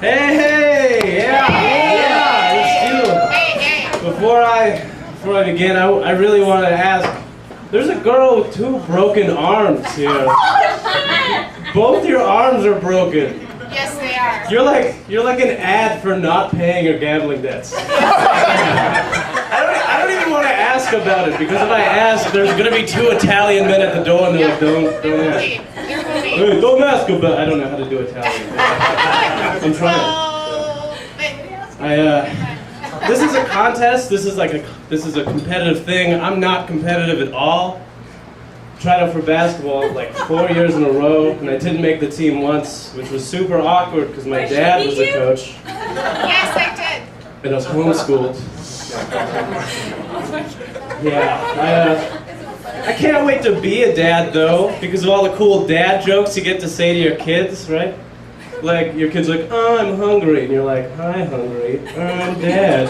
Hey, yeah, it's you. Before I begin, I really wanted to ask, there's a girl with 2 broken arms here. Both your arms are broken. Yes, they are. You're like an ad for not paying your gambling debts. I don't even want to ask about it, because if I ask, there's gonna be 2 Italian men at the door and they're like, don't ask. Hey, don't ask about it. I don't know how to do Italian. I'm trying. This is a contest. This is a competitive thing. I'm not competitive at all. Tried out for basketball like 4 years in a row, and I didn't make the team once, which was super awkward because my dad was the coach. Yes, I did. And I was homeschooled. Yeah, I can't wait to be a dad though, because of all the cool dad jokes you get to say to your kids, right? Like, your kid's like, oh, I'm hungry, and you're like, hi, hungry, I'm dad.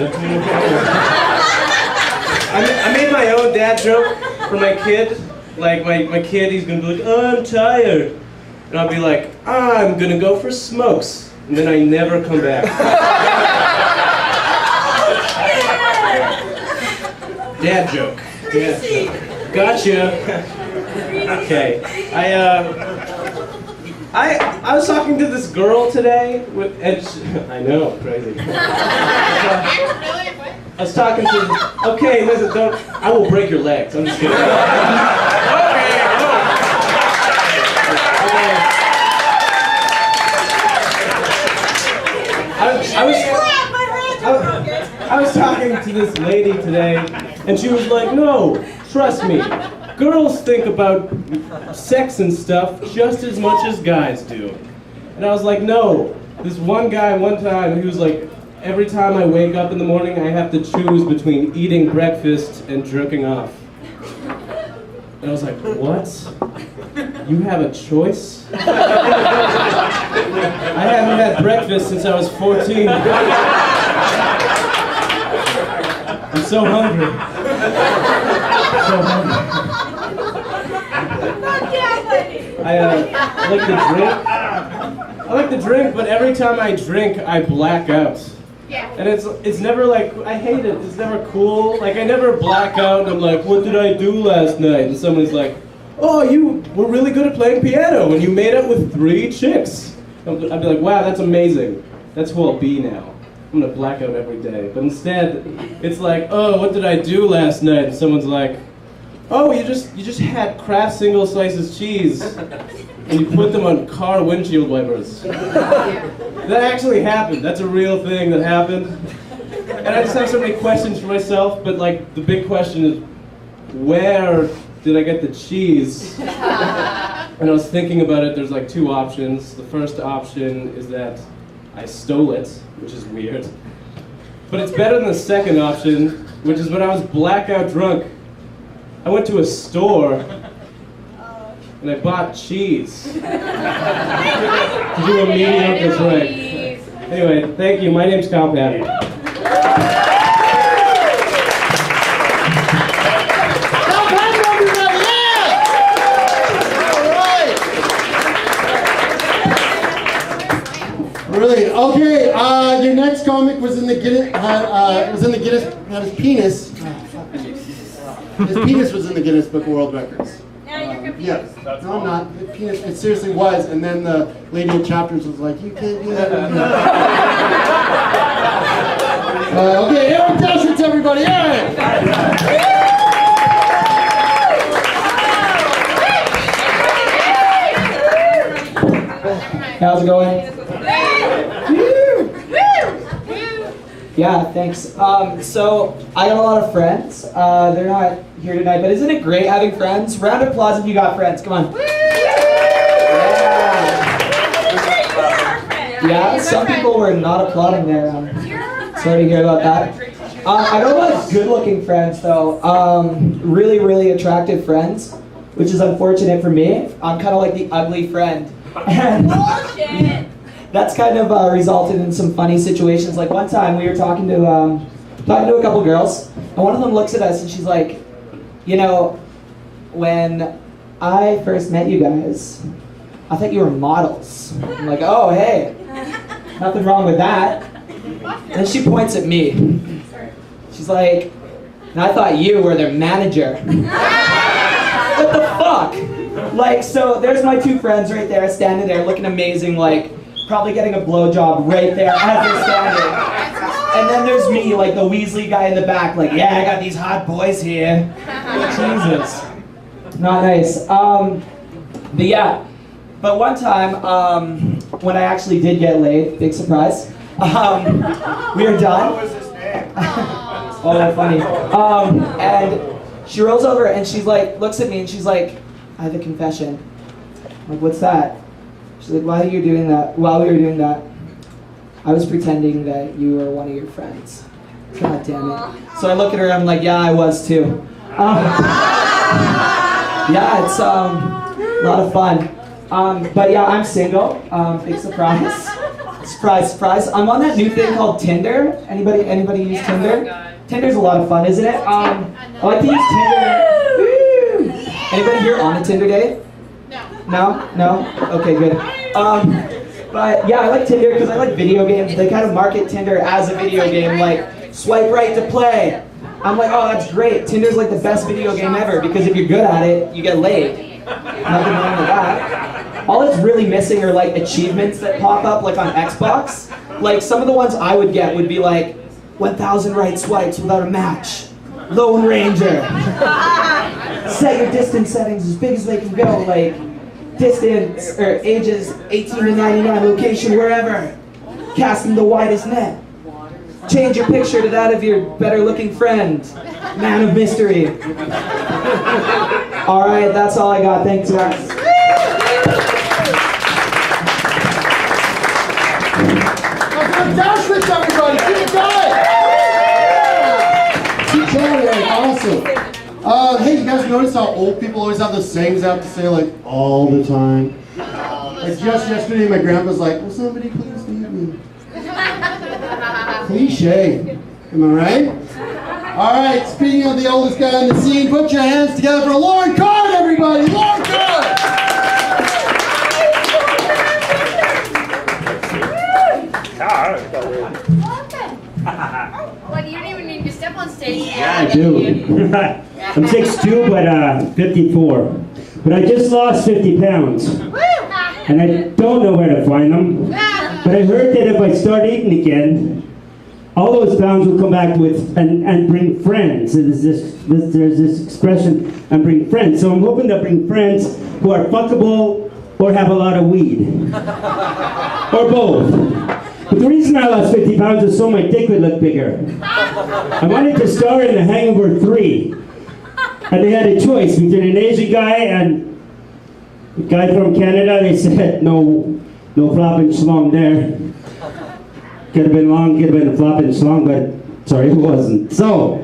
I made my own dad joke for my kid. Like, my kid, he's gonna be like, oh, I'm tired. And I'll be like, I'm gonna go for smokes. And then I never come back. Dad joke. Gotcha. Okay. I was talking to this girl today, I know, crazy. I was talking to, okay, listen, I will break your legs, I'm just kidding. I was talking to this lady today, and she was like, no, trust me, girls think about sex and stuff just as much as guys do. And I was like, no. This one guy, one time, he was like, every time I wake up in the morning, I have to choose between eating breakfast and jerking off. And I was like, what? You have a choice? I haven't had breakfast since I was 14. I'm so hungry. So hungry. I like to drink, but every time I drink, I black out. Yeah. And it's never like, I hate it, it's never cool. Like, I never black out and I'm like, what did I do last night? And somebody's like, oh, you were really good at playing piano and you made up with 3 chicks. I'd be like, wow, that's amazing. That's who I'll be now. I'm gonna black out every day. But instead, it's like, oh, what did I do last night? And someone's like, oh, you just had Kraft single slices cheese and you put them on car windshield wipers. That actually happened. That's a real thing that happened. And I just have so many questions for myself, but like the big question is, where did I get the cheese? And I was thinking about it, there's like 2 options. The first option is that I stole it, which is weird. But it's better than the second option, which is when I was blackout drunk. I went to a store and I bought cheese to do a mediocre drink. Anyway, thank you. My name's Kyle Patty. Really? Okay. Your next comic was in the Guinness. Had his penis. His penis was in the Guinness Book of World Records. Now you're confused. Yes. No, I'm not. The penis. It seriously was. And then the lady in chapters was like, "You can't do that." Okay, Aaron Dasher's everybody. Aaron. How's it going? Yeah, thanks. So I got a lot of friends. They're not here tonight, but isn't it great having friends? Round of applause if you got friends. Come on. Yeah, some people were not applauding there. Sorry to hear about that. I got a lot of good-looking friends, though. Really, really attractive friends, which is unfortunate for me. I'm kind of like the ugly friend. Bullshit! That's kind of resulted in some funny situations. Like one time we were talking to a couple girls, and one of them looks at us and she's like, you know, when I first met you guys, I thought you were models. I'm like, oh, hey, nothing wrong with that. And then she points at me. She's like, and I thought you were their manager. What the fuck? Like, so there's my two friends right there, standing there, looking amazing, like, probably getting a blowjob right there as they're standing. And then there's me, like the Weasley guy in the back, like, yeah, I got these hot boys here. Jesus. Not nice. But yeah. But one time, when I actually did get laid, big surprise, we were done. What was his name? Oh, funny. And she rolls over and she's like, looks at me and she's like, I have a confession. I'm like, what's that? She's like, while you were doing that, I was pretending that you were one of your friends. God damn it. So I look at her and I'm like, yeah, I was too. Yeah, it's a lot of fun. But yeah, I'm single. Big surprise. Surprise, surprise. I'm on that new thing called Tinder. Anybody use Tinder? Tinder's a lot of fun, isn't it? I like to use Tinder. Woo! Anybody here on a Tinder date? No? No? Okay, good. But yeah, I like Tinder because I like video games. They kind of market Tinder as a video game, like swipe right to play. I'm like, oh, that's great. Tinder's like the best video game ever because if you're good at it, you get laid. Nothing wrong with that. All it's really missing are like achievements that pop up like on Xbox. Like some of the ones I would get would be like 1,000 right swipes without a match. Lone Ranger. Set your distance settings as big as they can go. Like distance or ages 18 to 99, location wherever. Casting the widest net. Change your picture to that of your better looking friend. Man of mystery. Alright, that's all I got. Thanks guys. Fantastic, everybody! Keep going! Keep going, awesome. Hey, you guys notice how old people always have those sayings they have to say, like, all the time? Like, just yesterday, my grandpa's like, will somebody please feed me? Cliche. Am I right? Alright, speaking of the oldest guy on the scene, put your hands together for Lauren Card, everybody! Lauren Card! Well, you don't even need to step on stage. Yeah, I do. I'm 6'2", but 54. But I just lost 50 pounds. And I don't know where to find them. But I heard that if I start eating again, all those pounds will come back with and bring friends. So there's this expression, and bring friends. So I'm hoping to bring friends who are fuckable or have a lot of weed. Or both. But the reason I lost 50 pounds is so my dick would look bigger. I wanted to star in The Hangover 3. And they had a choice between an Asian guy and a guy from Canada. They said, no flopping schlong there. Could have been long, could have been a flopping schlong, but sorry, it wasn't. So,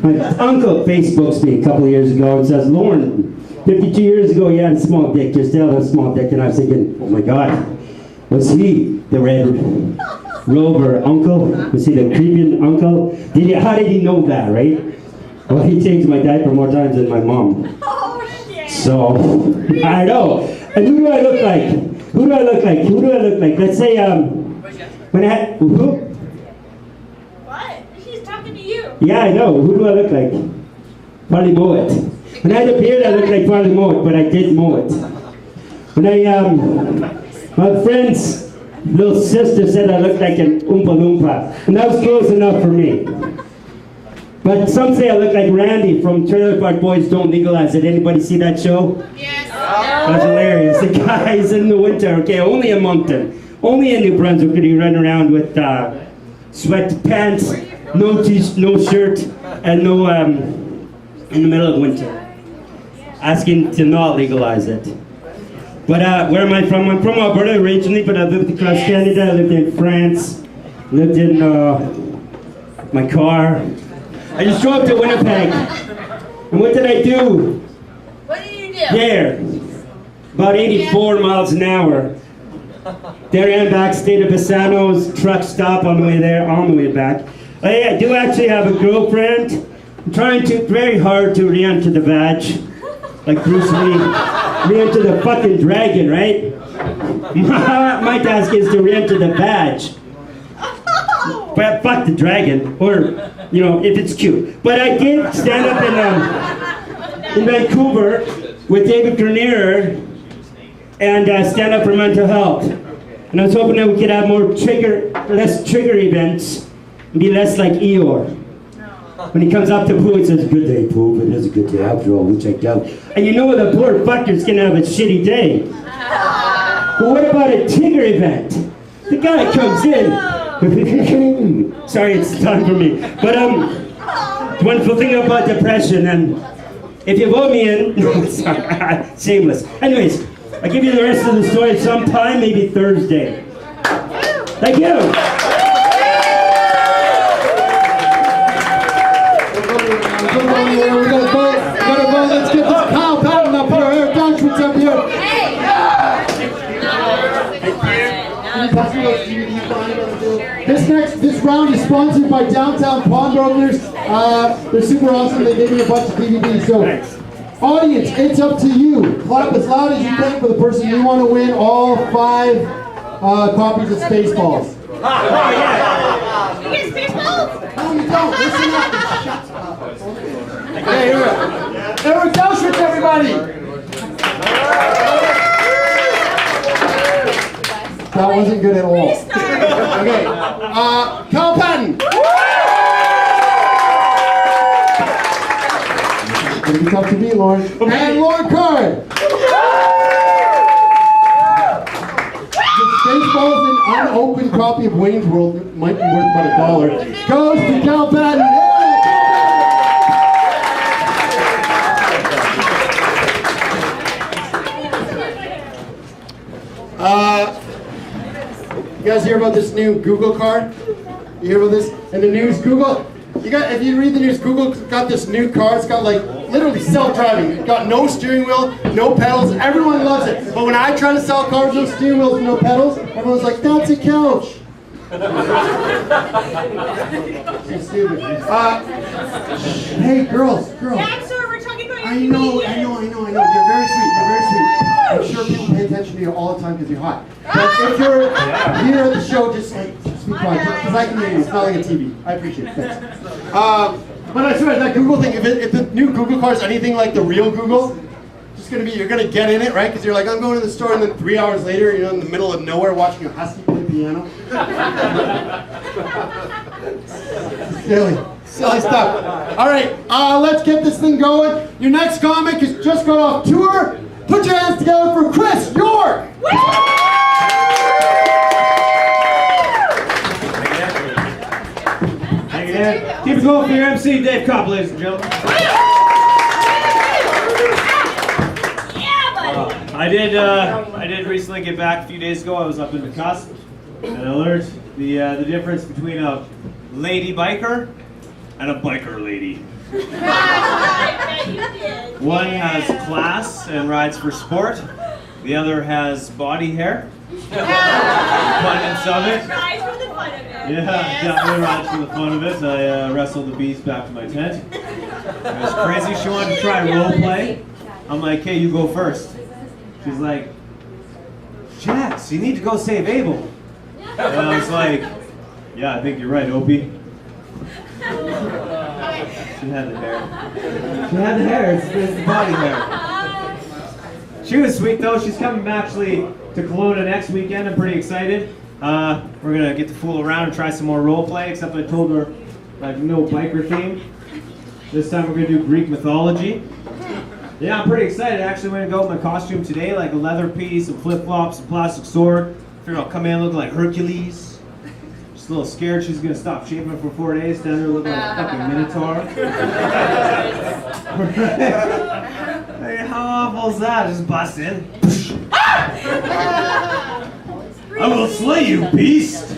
my uncle Facebooks me a couple of years ago and says, Lauren, 52 years ago you had a small dick, you're still a small dick. And I was thinking, oh my God, was he the Red Rover uncle? Was he the creeping uncle? How did he know that, right? Well, he changed my diaper more times than my mom. Oh, shit. So, I know. And who do I look like? Who do I look like? Who do I look like? Let's say, when I had, who? What? She's talking to you. Yeah, I know. Who do I look like? Probably mow it. When I had a beard, I looked like Probably mow it, but I did mow it. When my friend's little sister said I looked like an Oompa Loompa, and that was close enough for me. But some say I look like Randy from Trailer Park Boys Don't Legalize It. Anybody see that show? Yes. That's hilarious. The guys in the winter, okay, only in Moncton, only in New Brunswick could he run around with sweatpants, no shirt, and no, in the middle of winter, asking to not legalize it. But where am I from? I'm from Alberta originally, but I lived across Canada. I lived in France, lived in my car. I just drove to Winnipeg. And what did I do? What did you do? There. About 84 miles an hour. There and back, stayed at Bassano's truck stop on the way there, on the way back. I do actually have a girlfriend. I'm trying very hard to re-enter the badge, like Bruce Lee. re-enter the fucking dragon, right? My task is to re-enter the badge. But fuck the dragon, or, you know, if it's cute. But I did stand up in Vancouver with David Grenier and stand up for mental health. And I was hoping that we could have less trigger events and be less like Eeyore. When he comes up to Pooh, he says, "Good day, Pooh, it is a good day after all, we checked out." And you know the poor fucker's gonna have a shitty day. But what about a Tigger event? The guy comes in. Sorry, it's time for me. But the wonderful thing about depression, and if you vote me in, shameless. Anyways, I'll give you the rest of the story sometime, maybe Thursday. Thank you. We gotta vote. Let's get this Kyle Patton up here. Eric Donchwood's up here. This round is sponsored by Downtown Pawnbrokers. They're super awesome. They gave me a bunch of DVDs. So, audience, it's up to you. Clap as loud as you can for the person you want to win all 5 copies of Spaceballs. You get Spaceballs? No, you don't. Listen up and shut up. Okay, here we go. Eric Donchwood, everybody. That wasn't good at all. Okay, Kyle Patton. It's gonna be tough to beat, Lauren. And Lauren Card. The Spaceballs, an unopened copy of Wayne's World, it might be worth about $1, goes to Kyle Patton. You guys hear about this new Google card? You hear about this? And the news, Google, if you read the news, Google got this new car. It's got like literally self-driving. It's got no steering wheel, no pedals. Everyone loves it. But when I try to sell cars with no steering wheels and no pedals, everyone's like, "That's a couch." So stupid. Hey, girls. Yeah, I'm sorry, we're talking about your I know. You're very sweet. I'm sure people pay attention to you all the time because you're hot. But if you're here at the show, just be quiet, because I can hear you. It's not like a TV. I appreciate it. Thanks. But I swear, that Google thing, if the new Google car is anything like the real Google, you're gonna get in it, right? Because you're like, I'm going to the store, and then 3 hours later, you're in the middle of nowhere watching a husky play piano. Silly stuff. All right, let's get this thing going. Your next comic has just got off tour. Put your hands together for Chris York. Keep it going for your MC, Dave Cobb, ladies and gentlemen. I did recently get back a few days ago. I was up in the cusp, and I learned the difference between a lady biker and a biker lady. One has class and rides for sport. The other has body hair. Abundance of it. Rides for the fun of it. Yeah, definitely rides for the fun of it. I wrestled the beast back to my tent. It was crazy. She wanted to try role play. I'm like, "Hey, you go first." She's like, "Jax, you need to go save Abel." And I was like, "Yeah, I think you're right, Opie." She had the hair. It's the body hair. She was sweet though. She's coming actually to Kelowna next weekend. I'm pretty excited. We're gonna get to fool around and try some more role play. Except I told her like no biker theme. This time we're gonna do Greek mythology. Yeah, I'm pretty excited. Actually, I'm gonna go with my costume today, like a leather piece, some flip flops, a plastic sword. Figure I'll come in looking like Hercules. Just a little scared she's gonna stop shaving for 4 days. Stand there looking like a fucking minotaur. Hey, how awful is that? Just bust in. I will slay you, beast!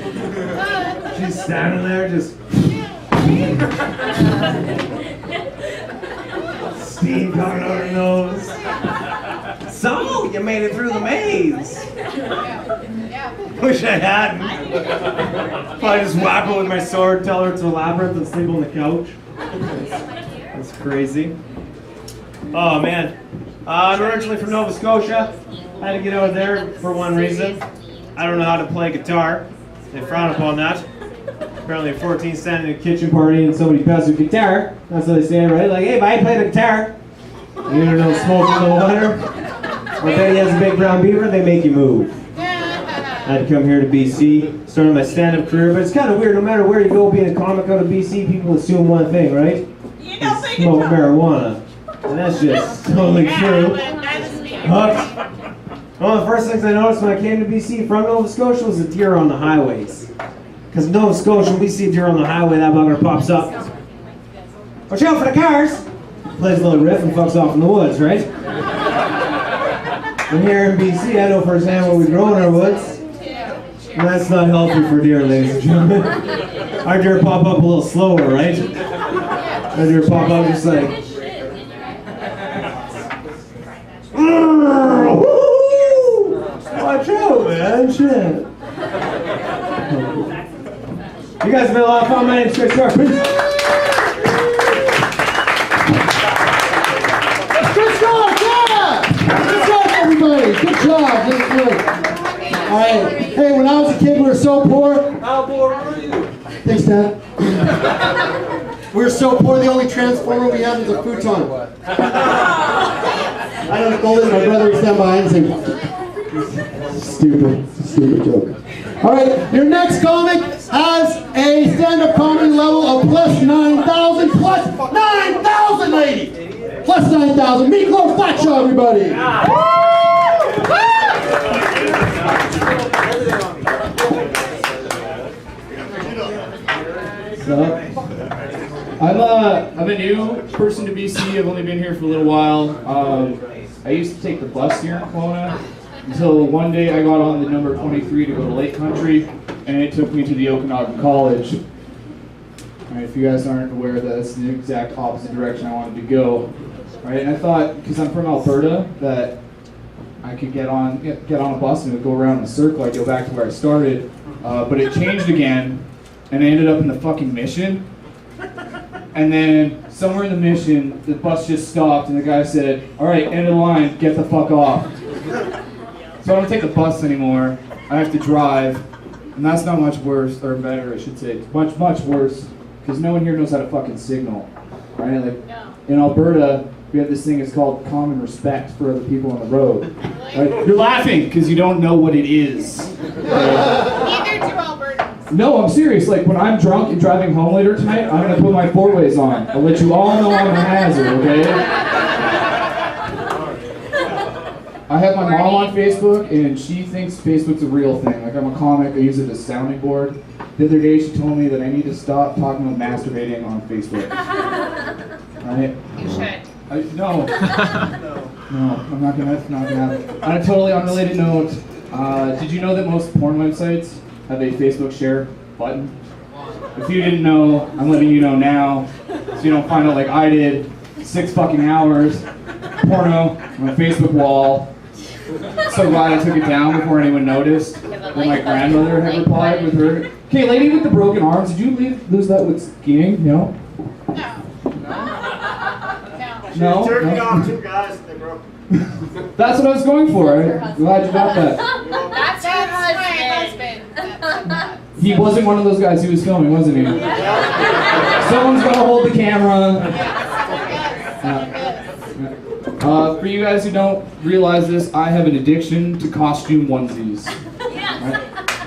She's standing there just... Steam coming out her nose. So, you made it through the maze. Wish I hadn't. Probably just whap her with my sword, tell her it's a labyrinth, and sleep on the couch. That's crazy. Oh man, I'm originally from Nova Scotia. I had to get out there for one reason. I don't know how to play guitar. They frown upon that. Apparently a 14 standing at a kitchen party and somebody passes a guitar. That's what they say, right? Like, hey, I play the guitar. And you don't know smoking the water. Or then he has a big brown beaver, they make you move. I had to come here to BC, started my stand-up career, but it's kind of weird. No matter where you go, being a comic out of BC, people assume one thing, right? You don't play Smoke guitar. marijuana. And that's just totally true. Hooked. One of the first things I noticed when I came to BC from Nova Scotia was the deer on the highways. Because in Nova Scotia, when we see a deer on the highway, that bugger pops up. Watch out for the cars! Plays a little riff and fucks off in the woods, right? And here in BC, I know firsthand what we grow in our woods. And that's not healthy for deer, ladies and gentlemen. Our deer pop up a little slower, right? Our deer pop up just like... Watch out, man, shit. You guys have been a lot of fun. My name's Chris Clark. Peace. Good job, yeah! Good job, everybody. Good job. That's good. All right. Hey, when I was a kid, we were so poor. How poor were you? Thanks, Dad. We were so poor, the only transformer we had was a futon. I don't know, my brother would stand behind and say, stupid joke. All right, your next comic has a stand-up comedy level of plus 9,000, plus 9,000, lady! Plus 9,000. Meatloaf Fat Show, everybody! I'm a new person to BC. I've only been here for a little while. I used to take the bus here in Kelowna until one day I got on the number 23 to go to Lake Country, and it took me to the Okanagan College. All right, if you guys aren't aware, that's the exact opposite direction I wanted to go. All right, and I thought, because I'm from Alberta, that I could get on a bus and it would go around in a circle. I'd go back to where I started, but it changed again, and I ended up in the fucking Mission. And then somewhere in the Mission, the bus just stopped, and the guy said, "All right, end of the line, get the fuck off." So I don't take the bus anymore. I have to drive, and that's not much worse, or better, I should say. It's much, much worse, because no one here knows how to fucking signal, right? Like in Alberta, we have this thing. It's called common respect for other people on the road. Right? You're laughing because you don't know what it is. Neither do Albertans. No, I'm serious. Like, when I'm drunk and driving home later tonight, I'm going to put my four-ways on. I'll let you all know I'm a hazard, okay? I have my mom on Facebook, and she thinks Facebook's a real thing. Like, I'm a comic. I use it as a sounding board. The other day, she told me that I need to stop talking about masturbating on Facebook. Right? You should. No, I'm not gonna happen. On a totally unrelated note, did you know that most porn websites have a Facebook share button? If you didn't know, I'm letting you know now, so you don't find out like I did. 6 fucking hours, porno on a Facebook wall. So glad I took it down before anyone noticed. Then my grandmother had replied with her, "Okay, lady with the broken arms, did you lose that with skiing? No? No? Turned me No? off 2 guys and they broke. That's what I was going for. I'm glad you got that. That's my husband. He wasn't one of those guys who was filming, wasn't he? Someone's gonna hold the camera. For you guys who don't realize this, I have an addiction to costume onesies. Right?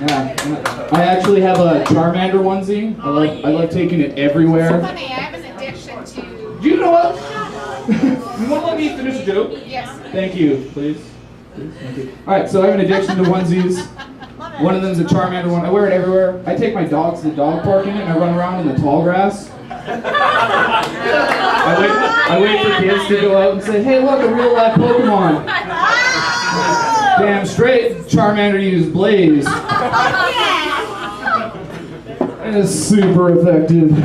Yeah. I actually have a Charmander onesie. I love taking it everywhere. Funny, I have an addiction to. Do you know what? You want to let me finish the joke? Yes. Thank you, please. Thank you. All right, so I have an addiction to onesies. One of them is a Charmander one. I wear it everywhere. I take my dogs to the dog park in it, and I run around in the tall grass. I wait for kids to go out and say, "Hey, look, a real life Pokemon." Damn straight, Charmander used Blaze. And it's super effective. I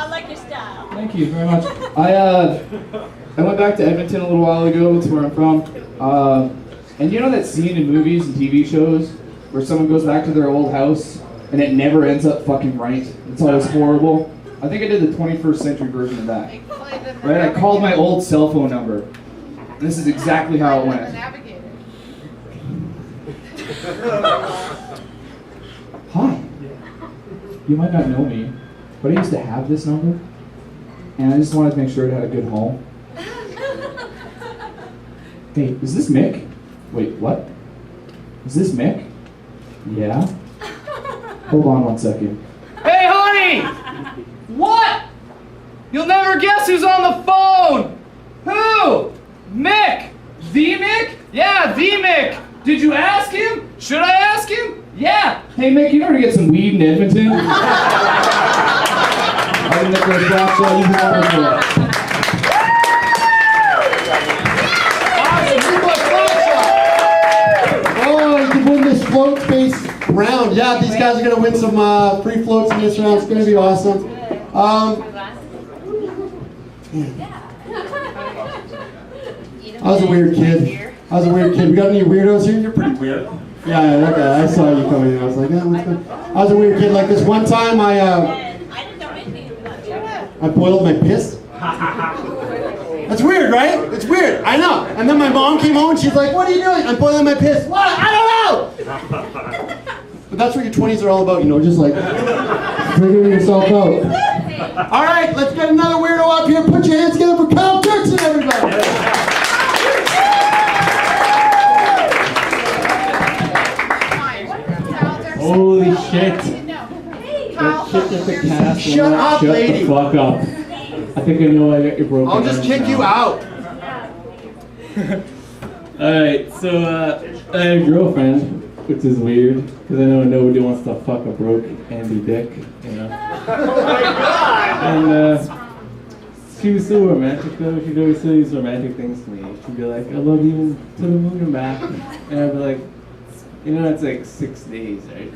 like your style. Thank you very much. I went back to Edmonton a little while ago. That's where I'm from. And you know that scene in movies and TV shows where someone goes back to their old house and it never ends up fucking right? It's always horrible. I think I did the 21st century version of that. Right? I called my old cell phone number. This is exactly how it went. Hi. You might not know me, but I used to have this number, and I just wanted to make sure it had a good home. Hey, is this Mick? Wait, what? Is this Mick? Yeah? Hold on 1 second. Hey, honey! What? You'll never guess who's on the phone! Who? Mick! The Mick? Yeah, the Mick! Did you ask him? Should I ask him? Yeah! Hey Mick, you know where to get some weed in Edmonton? I think that's a black shot you can order for. Oh, you can win this float space round. Yeah, these guys are going to win some free floats in this round. It's going to be awesome. I was a weird kid. We got any weirdos here? You're pretty weird. Yeah, that guy. I saw you coming in. I was like, what's going on? I was a weird kid. Like this one time, I boiled my piss. That's weird, right? It's weird. I know. And then my mom came home and she's like, "What are you doing?" "I'm boiling my piss." "What?" "I don't know." But that's what your 20s are all about, you know, just like figuring yourself out. All right, let's get another weirdo up here. Put your hands together for Kyle Dirksen, everybody. Holy shit. That shit at the cast. Shut up, lady. The fuck up. I think I know I got your broken. I'll just kick you out. Alright, so I had a girlfriend, which is weird, because I know nobody wants to fuck a broke Andy Dick, you know. Oh my god! And she was so romantic though. She'd always say these romantic things to me. She'd be like, "I love you to the moon and back," and I'd be like, "You know, it's like 6 days, right?"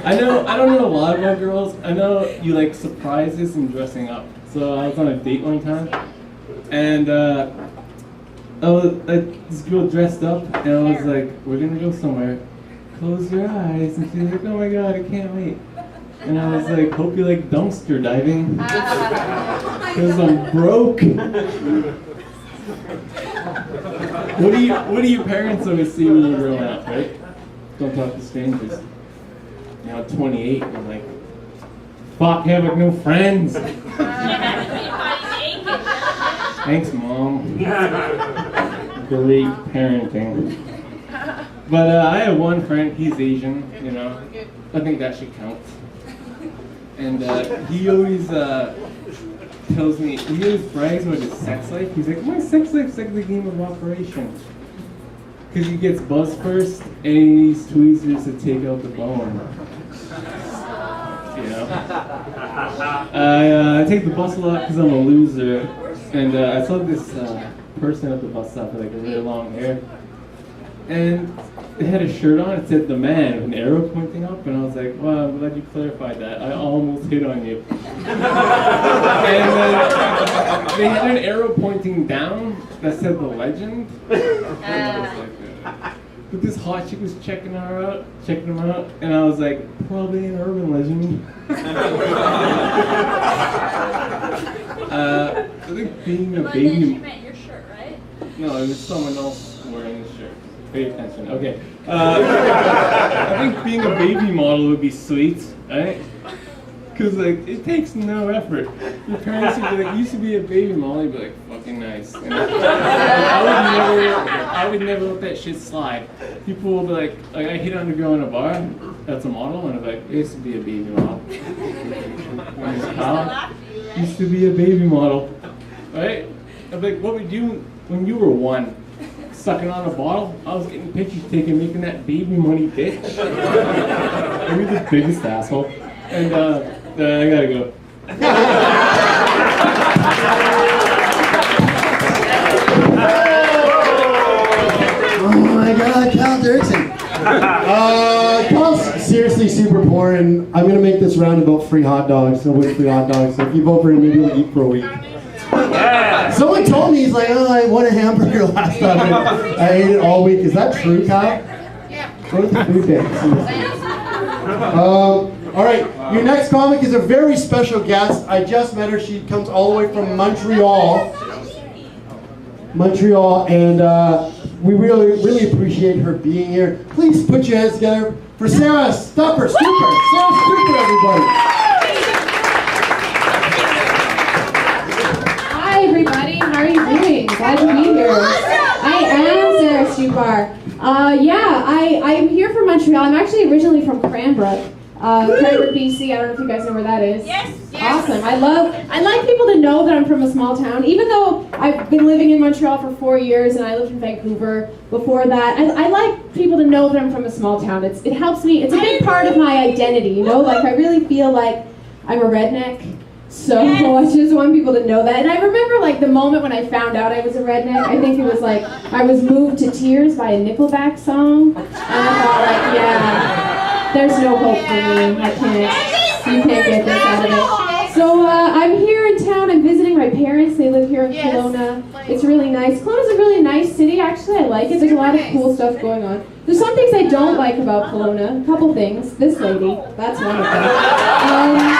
I don't know a lot about girls. I know you like surprises and dressing up. So I was on a date one time, and this girl dressed up, and I was like, "We're gonna go somewhere. Close your eyes." And she's like, "Oh my god, I can't wait." And I was like, "Hope you like dumpster diving, because I'm broke." What do your parents always see when you're growing up, right? Don't talk to strangers. Now at 28, I'm like, fuck, having no friends. Thanks, Mom. Great parenting. But I have one friend, he's Asian, you know. I think that should count. And he always tells me, he always brags about his sex life. He's like, "My sex life's like the game of Operation." Because he gets buzzed first, and he needs tweezers to take out the bone. You know? I take the bus a lot because I'm a loser. And I saw this person at the bus stop with like a really long hair. And it had a shirt on, it said "The Man" with an arrow pointing up, and I was like, "Wow, I'm glad you clarified that. I almost hit on you." And they had an arrow pointing down that said "The Legend." And I was like, but this hot chick was checking him out, and I was like, "Probably an urban legend." I think being a baby. You meant your shirt, right? No, it was someone else wearing the shirt. Pay attention. Okay. I think being a baby model would be sweet, right? Because like it takes no effort. Your parents would be like, "You used to be a baby model," you'd be like, "Fucking nice." You know? I would never let that shit slide. People will be like I hit on a girl in a bar that's a model, and I'm like, "I used to be a baby model." Used to be a baby model, right? I'm like, "What would you when you were one?" Sucking on a bottle, I was getting pictures taken making that baby money, bitch. You're the biggest asshole. And I gotta go. Oh my god, Kyle Dirksen. Kyle's seriously super poor, and I'm gonna make this round about free hot dogs. So with free hot dogs, so if you vote for him, maybe we'll eat for a week. Someone told me, he's like, "Oh, I won a hamburger last time. I ate it all week." Is that true, Kyle? Yeah. What is the food bank? All right, your next comic is a very special guest. I just met her. She comes all the way from Montreal. And we really appreciate her being here. Please put your hands together for Sarah Stupper. Sarah Stupper, everybody. Hi everybody, how are you doing? Glad to be here. I am Sarah Stupar. I'm here from Montreal. I'm actually originally from Cranbrook, BC. I don't know if you guys know where that is. Yes. Awesome. I like people to know that I'm from a small town, even though I've been living in Montreal for 4 years and I lived in Vancouver before that. I like people to know that I'm from a small town. It helps me. It's a big part of my identity, you know? Like, I really feel like I'm a redneck. So I just want people to know that. And I remember like the moment when I found out I was a redneck. I think it was like I was moved to tears by a Nickelback song. And I thought like, yeah, there's no hope for me. You can't get this out of it. So I'm here in town. I'm visiting my parents. They live here in Kelowna. It's really nice. Kelowna's a really nice city. Actually, I like it. There's a lot of cool stuff going on. There's some things I don't like about Kelowna. A couple things. This lady. That's one of them.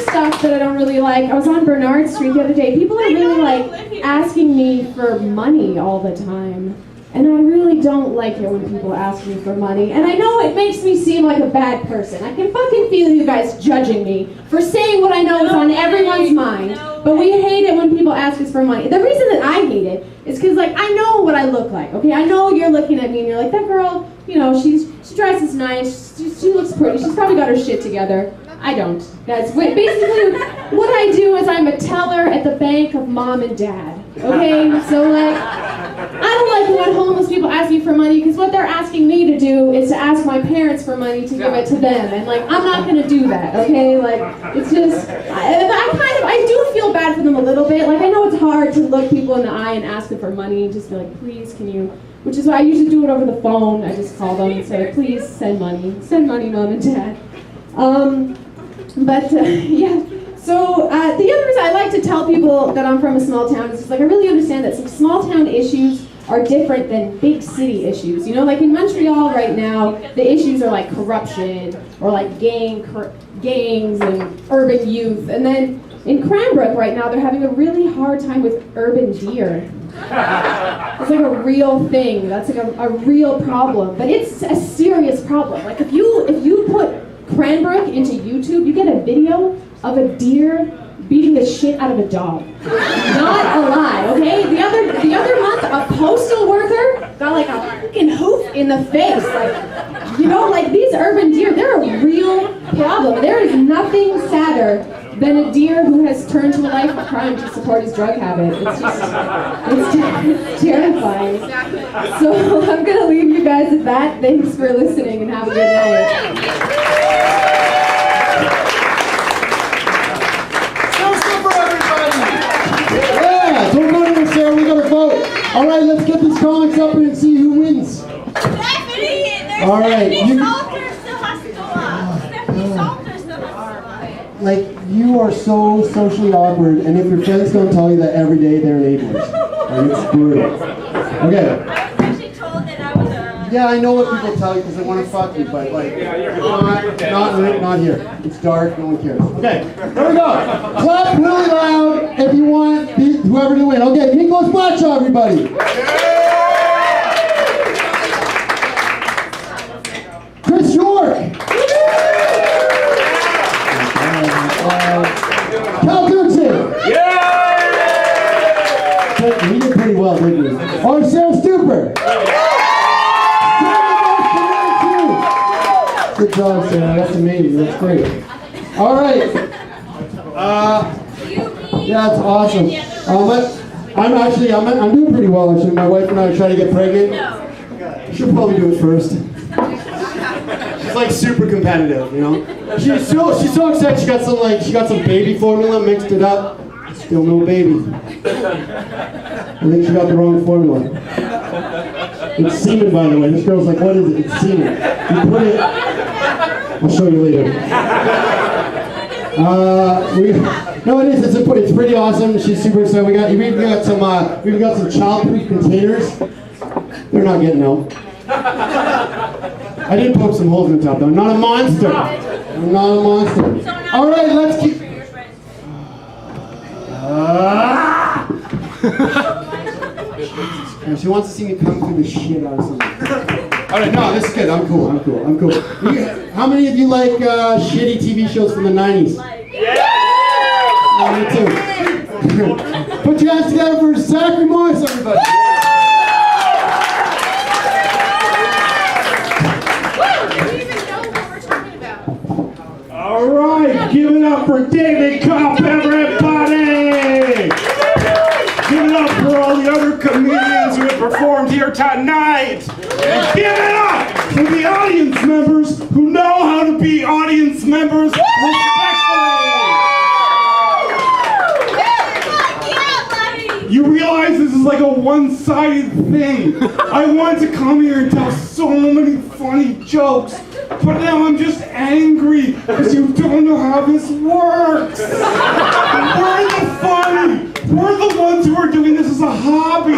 Stuff that I don't really like. I was on Bernard Street the other day. People are really like asking me for money all the time. And I really don't like it when people ask me for money. And I know it makes me seem like a bad person. I can fucking feel you guys judging me for saying what I know is on everyone's mind. But we hate it when people ask us for money. The reason that I hate it is because like I know what I look like, okay? I know you're looking at me and you're like, that girl, you know, she dresses nice, she looks pretty, she's probably got her shit together. I don't. Guys, basically what I do is I'm a teller at the bank of mom and dad. Okay? So like, I don't like when homeless people ask me for money because what they're asking me to do is to ask my parents for money to give it to them. And like, I'm not gonna do that, okay? Like, it's just, I do feel bad for them a little bit. Like, I know it's hard to look people in the eye and ask them for money and just be like, please, can you, which is why I usually do it over the phone. I just call them and say, please send money, mom and dad. So the other reason I like to tell people that I'm from a small town is just like I really understand that some small town issues are different than big city issues. You know, like in Montreal right now, the issues are like corruption or like gangs and urban youth. And then in Cranbrook right now, they're having a really hard time with urban deer. It's like a real thing. That's like a real problem. But it's a serious problem. Like if you put Cranbrook into YouTube, you get a video of a deer beating the shit out of a dog. Not a lie, okay? The other month, a postal worker got like a fucking hoof in the face. Like, you know, like these urban deer, they're a real problem. There is nothing sadder than a deer who has turned to a life of crime to support his drug habit. It's terrifying. So I'm gonna leave you guys at that. Thanks for listening and have a good night. Yeah, don't go to the Sarah, we gotta vote. All right, let's get these comics up and see who wins. All right, Stephanie Salter still has to go up. Stephanie Salter still has to go up. like you are so socially awkward, and if your friends don't tell you that every day, they're enablers. And it's brutal. Okay. I was actually told that I was a... Yeah, I know what people tell you because they want to fuck you, but like, not here. It's dark, no one cares. Okay, here we go. Clap really loud if you want whoever to win. Okay, Nicholas Bradshaw, everybody. Chris York. Cal Dixon. Yeah! He did pretty well, didn't he? Oh, Sarah Stupar. Good job, Sarah. That's amazing. That's great. All right. Yeah, it's awesome. I'm doing pretty well actually. My wife and I are trying to get pregnant. She'll probably do it first. She's like super competitive, you know. She's so excited. She got some baby formula, mixed it up. Still no baby. I think she got the wrong formula. It's semen, by the way. This girl's like, what is it? It's semen. You put it. I'll show you later. No, it is. It's pretty awesome. She's super excited. We've got some childproof containers. They're not getting out. I did poke some holes in the top, though. I'm not a monster. I'm not a monster. All right, let's keep. And she wants to see me come through the shit out of something. All right, no, this is good. I'm cool. How many of you like shitty TV shows from the 90s? Yeah! Me too. Put your hands together for Zachary Morris, everybody. All right, give it up for David Kopp, everybody! Give it up for all the other comedians who have performed here tonight! And give it up for the audience members who know how to be audience members respectfully! You realize this is like a one-sided thing. I wanted to come here and tell so many funny jokes, but now I'm just angry because you don't know how this works. We're the funny. We're the ones who are doing this as a hobby.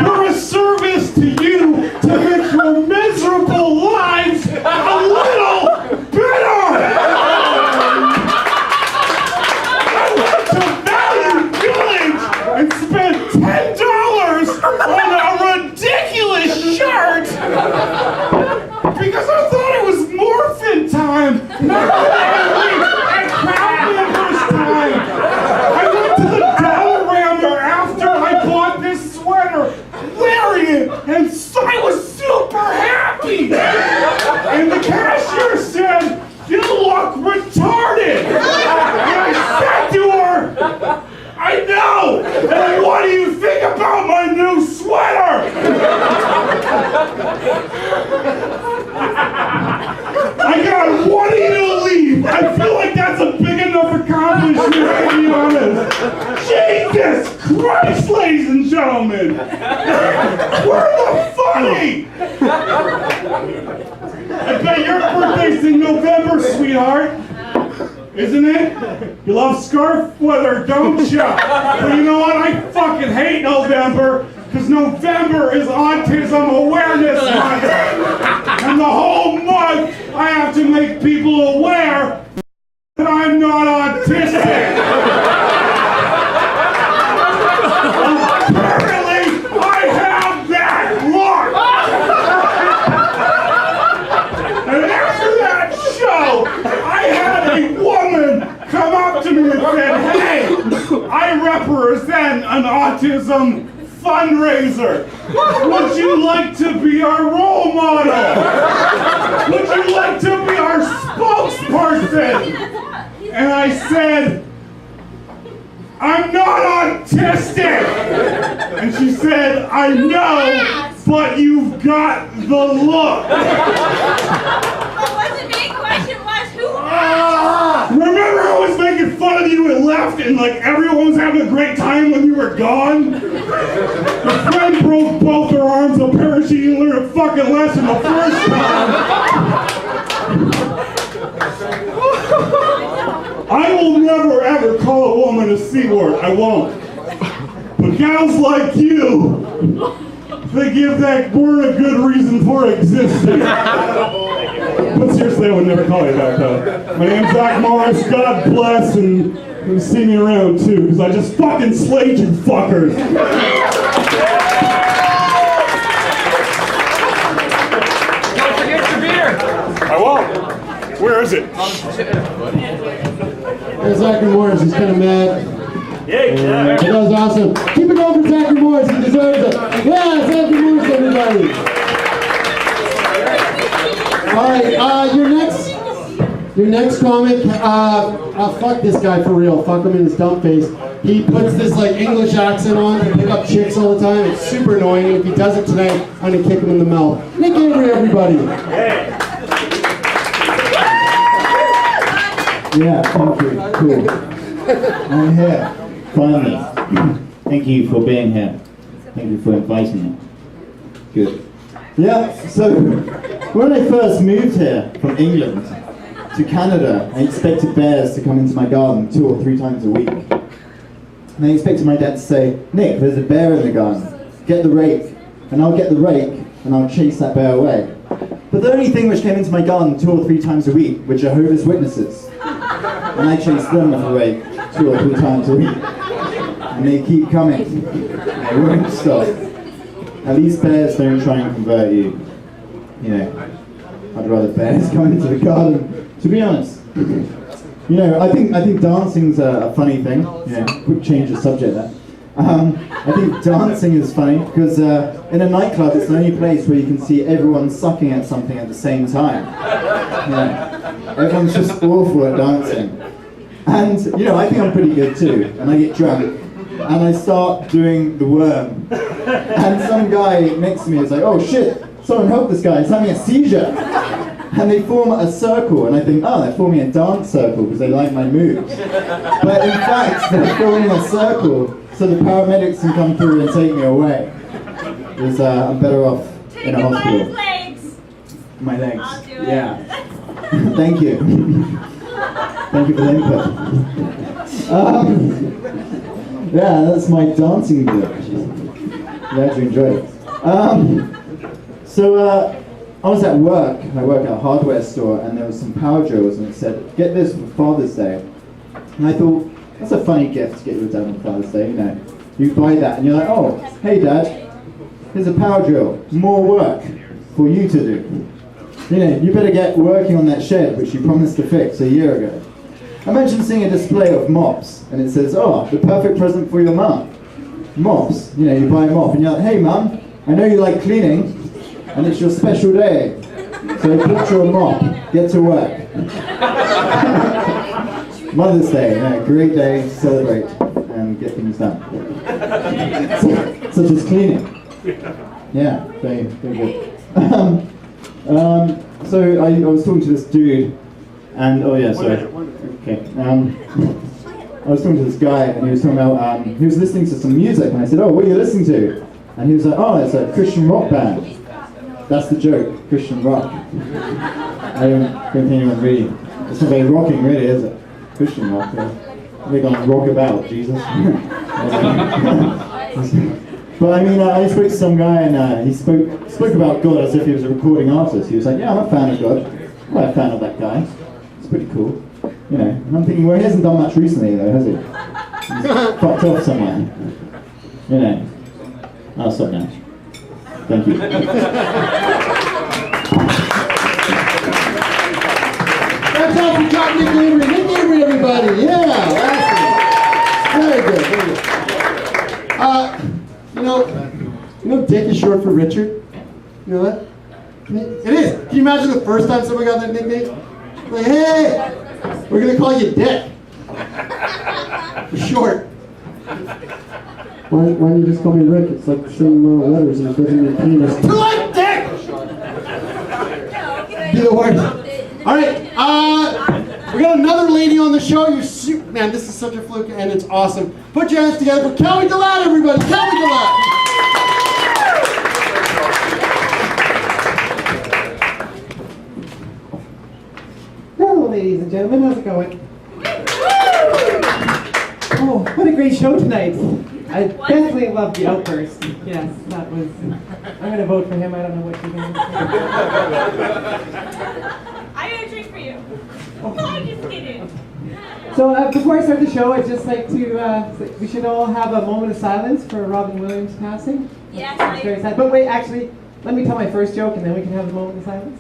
We're a service to you to make your miserable lives a little better. I went to Value Village and spent $10 on a ridiculous shirt because I thought it was morphin time. And crowd members time. I went to the Dollarama after I bought this sweater, wearing it, and so I was super happy. And the cashier said, "You look retarded." And I said to her, "I know! And what do you think about my new sweater?" I got wanting to leave. I feel like that's a big enough accomplishment, to be honest. Jesus Christ, ladies and gentlemen! We're the funny! I bet your birthday's in November, sweetheart. Isn't it? You love scarf weather, don't ya? But you know what? I fucking hate November, because November is Autism Awareness Month. And the whole month, I have to make people aware that I'm not autistic. Apparently, I have that look. And after that show, I had a woman come up to me and said, "Hey, I represent an autism fundraiser. Would you like to be our role model? Would you like to be our spokesperson?" And I said, "I'm not autistic." And she said, "I know, but you've got the look." What was the main question was who asked? Remember I was making fun of you and left and like everyone was having a great time when you were gone? My friend broke both her arms apparently she didn't learn a fucking lesson the first time. I will never ever call a woman a C-word. I won't. But gals like you, they give that word a good reason for existing. But seriously, I would never call you that though. My name's Zach Morris. God bless, and you see me around too, because I just fucking slayed you fuckers. Don't forget your beer. I won't. Where is it? There's Zachary Morris. He's kind of mad. Yeah, That was awesome. Keep it going for Zachary Morris. He deserves it. Yeah, Zachary Morris, everybody. All right, your next comic. Fuck this guy for real. Fuck him in his dumb face. He puts this like English accent on to pick up chicks all the time. It's super annoying. If he does it tonight, I'm gonna kick him in the mouth. Nick Avery, everybody. Yeah, thank you. Cool. I'm here. Finally. Thank you for being here. Thank you for inviting me. Good. Yeah, so when I first moved here from England to Canada, I expected bears to come into my garden 2 or 3 times a week. And I expected my dad to say, "Nick, there's a bear in the garden. Get the rake." And I'll get the rake and I'll chase that bear away. But the only thing which came into my garden 2 or 3 times a week were Jehovah's Witnesses. And I chase them away 2 or 3 times a week. And they keep coming. They won't stop. At least bears don't try and convert you. You know, I'd rather bears come into the garden, to be honest. You know, I think dancing's a funny thing. You know, quick change of subject there. I think dancing is funny because in a nightclub it's the only place where you can see everyone sucking at something at the same time. You know, everyone's just awful at dancing. And, you know, I think I'm pretty good too. And I get drunk and I start doing the worm. And some guy next to me is like, oh shit, someone help this guy, he's having a seizure. And they form a circle, and I think, oh, they're forming a dance circle because they like my moves. But in fact, they're forming a circle so the paramedics can come through and take me away. Because I'm better off in a hospital. Take legs. My legs. I'll do it. Yeah. Thank you. Thank you for the input. Yeah, that's my dancing bit. Glad you enjoyed it. I was at work. I work at a hardware store, and there was some power drills, and it said, "Get this for Father's Day." And I thought, that's a funny gift to get your dad on Father's Day. You know, you buy that, and you're like, "Oh, hey, Dad, here's a power drill. More work for you to do. You know, you better get working on that shed which you promised to fix a year ago." Imagine seeing a display of mops, and it says, "Oh, the perfect present for your mum." Mops. You know, you buy a mop, and you're like, "Hey, Mum, I know you like cleaning. And it's your special day, so put your mop, get to work." Mother's Day, yeah, great day to celebrate and get things done. Such as cleaning. Yeah, very, very good. So I was talking to this dude, and oh yeah, sorry. Okay. I was talking to this guy, and he was talking about he was listening to some music, and I said, "Oh, what are you listening to?" And he was like, "Oh, it's a Christian rock band." That's the joke, Christian rock. I don't think anyone really, it's not very rocking really, is it? Christian rock, yeah. They're going to rock about, Jesus. But I mean, I spoke to some guy and he spoke about God as if he was a recording artist. He was like, "Yeah, I'm a fan of God. I'm quite a fan of that guy. It's pretty cool." You know, and I'm thinking, well, he hasn't done much recently though, has he? He's fucked off somewhere. You know, I'll stop now. Thank you. That's all for John Nick Avery. Nick Avery, everybody. Yeah, awesome. Very good, very good. You know, Dick is short for Richard. You know that? It is. Can you imagine the first time someone got that nickname? Like, hey, we're gonna call you Dick. For short. Why don't you just call me Rick? It's like the same letters and it doesn't mean penis. Too late, Dick! Be the worst. Alright, we got another lady on the show. Man, this is such a fluke and it's awesome. Put your hands together for Kelly DeLatte, everybody. Kelly DeLatte! Hello, ladies and gentlemen. How's it going? Oh, what a great show tonight. I definitely loved the outburst. Yes, that was... I'm going to vote for him. I don't know what you're going to I got a drink for you. Oh, I'm just kidding. So before I start the show, I'd just like to... we should all have a moment of silence for Robin Williams passing. Yes, It's very sad. But wait, actually, let me tell my first joke and then we can have a moment of silence.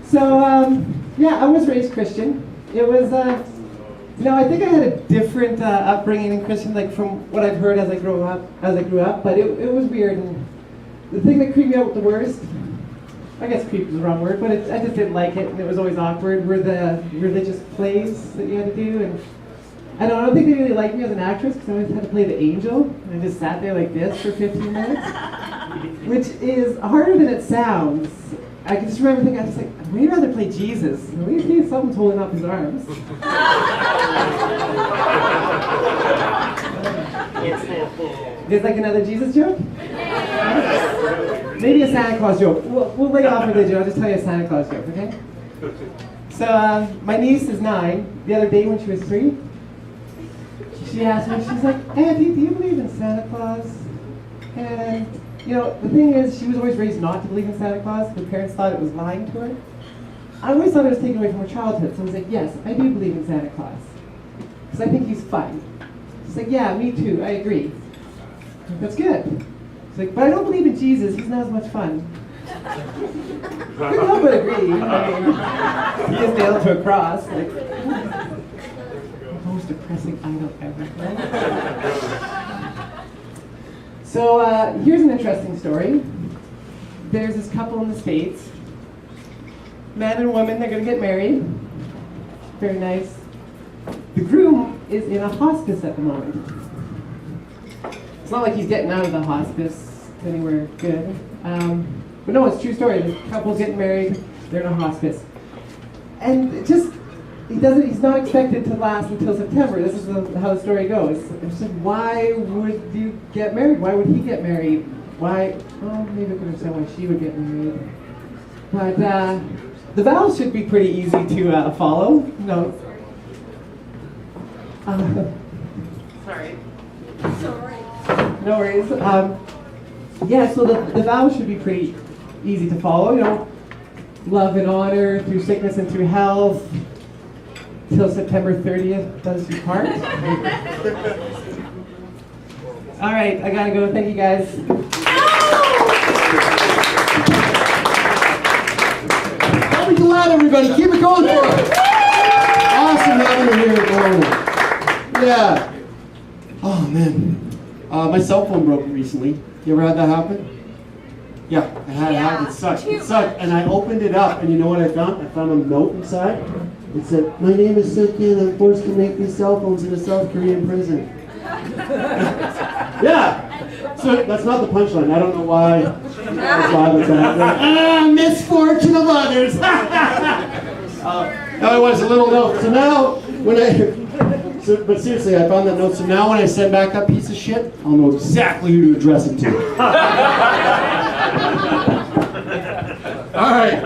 So, yeah, I was raised Christian. It was, I think I had a different upbringing in Christian, like from what I've heard as I grew up. But it was weird. And the thing that creeped me out the worst, I guess creep is the wrong word, but I just didn't like it, and it was always awkward. Were the religious plays that you had to do, and I don't think they really liked me as an actress because I always had to play the angel, and I just sat there like this for 15 minutes, which is harder than it sounds. I can just remember thinking, I was like, I'd way rather play Jesus. At least someone's holding up his arms. There's like another Jesus joke? Maybe a Santa Claus joke. We'll lay off religion. I'll just tell you a Santa Claus joke, okay? So my niece is 9. The other day when she was 3, she she asked me, she's like, Auntie, do you believe in Santa Claus? And, you know, the thing is, she was always raised not to believe in Santa Claus. Her parents thought it was lying to her. I always thought it was taken away from her childhood. So I was like, yes, I do believe in Santa Claus. Because I think he's fun. She's like, yeah, me too, I agree. That's good. She's like, but I don't believe in Jesus, he's not as much fun. Couldn't help but agree. I mean, he is nailed to a cross. Like, the most depressing idol ever. So here's an interesting story. There's this couple in the States. Man and woman, they're going to get married. Very nice. The groom is in a hospice at the moment. It's not like he's getting out of the hospice anywhere good. But no, it's a true story. The couple's getting married, they're in a hospice. And it just, he's not expected to last until September. This is how the story goes. It's like, why would you get married? Why would he get married? Why, well, maybe I could understand why she would get married. But the vows should be pretty easy to follow. No. Sorry. No worries. Yeah, so the vows should be pretty easy to follow. You know, love and honor through sickness and through health, till September 30th does you part. All right, I gotta go. Thank you guys. Don't be too loud, everybody. Keep it going for us. Awesome having you here. Yeah. Oh man. My cell phone broke recently. You ever had that happen? Yeah, I had it happen. It sucked. It sucked. And I opened it up, and you know what I found? I found a note inside. It said, "My name is Suki, and I'm forced to make these cell phones in a South Korean prison." Yeah. So that's not the punchline. I don't know why. That's why it's that. Misfortune of others. Now it was a little note. So now when but seriously, I found that note. So now when I send back that piece of shit, I'll know exactly who to address it to. All right.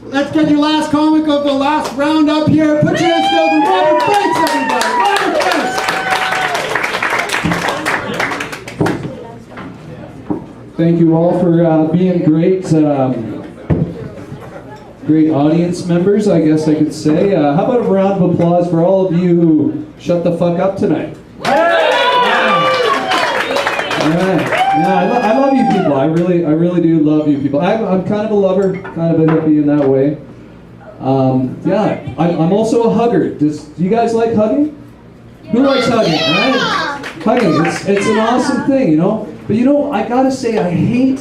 Let's get your last comic of the last round up here. Put your hands together for Robert Banks, everybody. Robert Banks. Thank you all for being great audience members, I guess I could say. How about a round of applause for all of you who shut the fuck up tonight? All right. Yeah, I love you people. I really do love you people. I'm kind of a lover, kind of a hippie in that way. Yeah, I'm also a hugger. Do you guys like hugging? Who likes hugging? Right? Hugging. It's an awesome thing, you know. But you know, I gotta say, I hate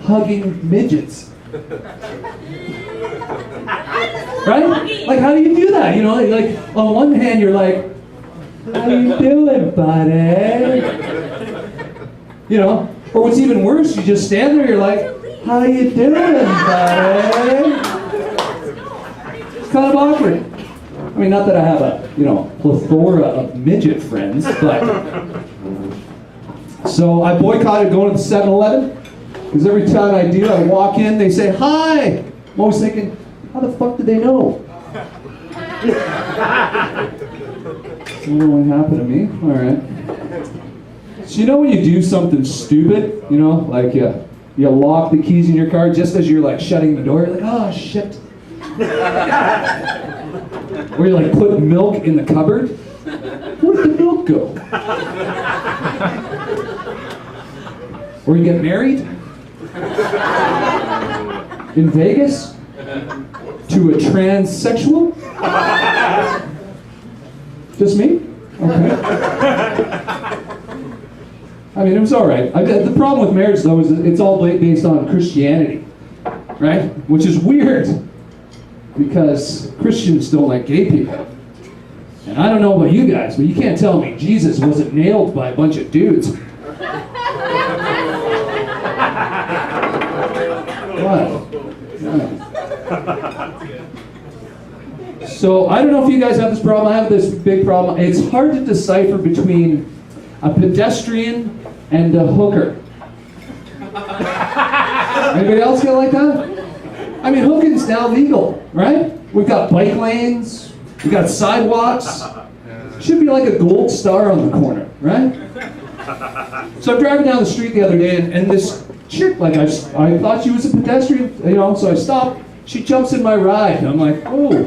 hugging midgets. Right? Like, how do you do that? You know, like on one hand, you're like, "How you doing, buddy?" You know, or what's even worse, you just stand there, you're like, "How you doing, buddy?" It's kind of awkward. I mean, not that I have a, plethora of midget friends, but... So I boycotted going to the 7-Eleven, because every time I do, I walk in, they say, "Hi!" I'm always thinking, how the fuck did they know? I don't know what happened to me. All right. So you know when you do something stupid, like you lock the keys in your car just as you're like shutting the door, you're like, "Oh shit." Or you like put milk in the cupboard. Where did the milk go? Or you get married in Vegas to a transsexual? Just me? Okay. I mean, it was all right. The problem with marriage, though, is it's all based on Christianity, right? Which is weird, because Christians don't like gay people. And I don't know about you guys, but you can't tell me Jesus wasn't nailed by a bunch of dudes. What? So I don't know if you guys have this problem. I have this big problem. It's hard to decipher between a pedestrian and a hooker. Anybody else feel like that? I mean, hooking's now legal, right? We've got bike lanes, we've got sidewalks. Should be like a gold star on the corner, right? So I'm driving down the street the other day, and this chick, like I thought she was a pedestrian, you know, so I stopped. She jumps in my ride, and I'm like, oh,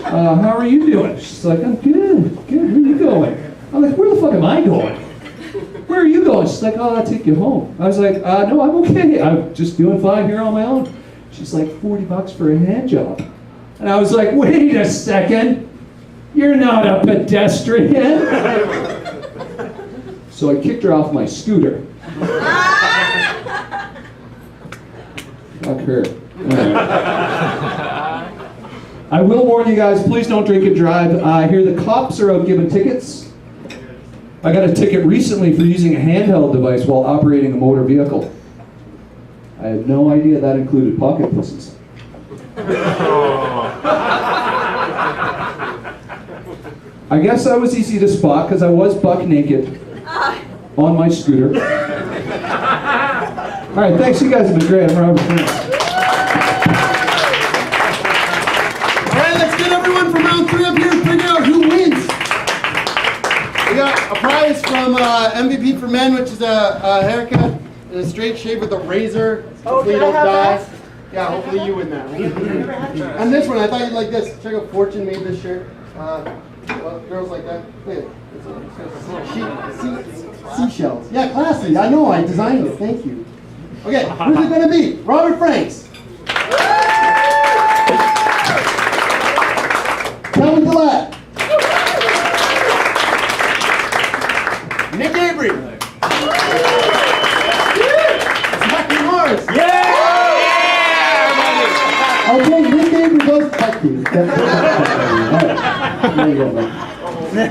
how are you doing? She's like, I'm good, where are you going? I'm like, where the fuck am I going? Where are you going? She's like, oh, I'll take you home. I was like, no, I'm okay. I'm just doing fine here on my own. She's like, $40 for a hand job. And I was like, wait a second. You're not a pedestrian. So I kicked her off my scooter. Fuck her. I will warn you guys, please don't drink and drive. I hear the cops are out giving tickets. I got a ticket recently for using a handheld device while operating a motor vehicle. I had no idea that included pocket pussies. I guess I was easy to spot because I was buck naked on my scooter. All right, thanks. You guys have been great. I'm Robert Prince. All right, let's get everyone from round 3 up here and figure out who wins. We got a prize from MVP for Men, which is a haircut and a straight shave with a razor. Hopefully you don't die. Yeah, hopefully you win that. And this one, I thought you'd like this. Check out Fortune made this shirt. Well, girls like that. Look at it. Seashells. Yeah, classy. I know, I designed it. Thank you. Okay, who's it going to be? Robert Franks. Kevin Gillette. Nick Avery. Zachary Morris. Okay, Nick Avery goes back to you. There you go, man.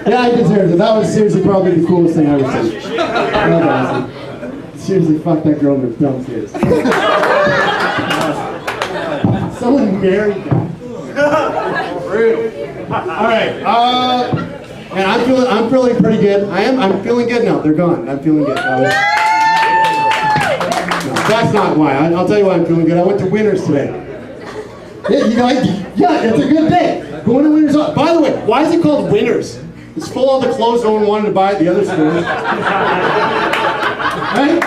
Yeah, I deserved it. That was seriously probably the coolest thing I ever seen. Well done. Seriously, fuck that girl in her dumb face. Someone married that. Rude. All right. Man, I'm feeling pretty good. I'm feeling good now. They're gone. I'm feeling good. No, that's not why. I'll tell you why I'm feeling good. I went to Winners today. Yeah, it's a good day. Going to Winners. By the way, why is it called Winners? It's full of the clothes no one wanted to buy at the other stores. Right?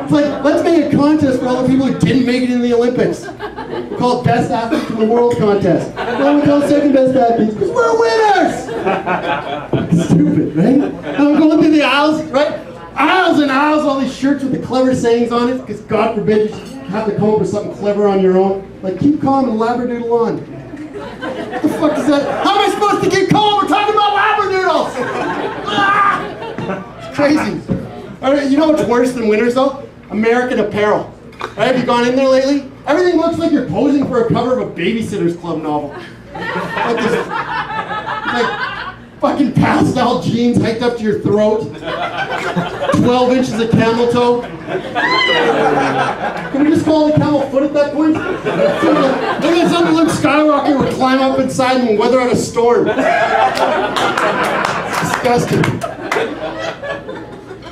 It's like, let's make a contest for all the people who didn't make it in the Olympics. We call it Best Athlete in the World contest. Then we call it Second Best Athletes because we're winners! Stupid, right? I'm going through the aisles, right? Aisles and aisles, all these shirts with the clever sayings on it, because God forbid you have to come up with something clever on your own. Like, keep calm and labradoodle on. What the fuck is that? How am I supposed to keep calm? We're talking about labradoodles! Ah! It's crazy. All right, you know what's worse than Winners, though? American Apparel. Right? Have you gone in there lately? Everything looks like you're posing for a cover of a Babysitter's Club novel. Like fucking pastel jeans hiked up to your throat. 12 inches of camel toe. Can we just call it camel foot at that point? Look at something Luke Skywalker would climb up inside and weather out a storm. It's disgusting.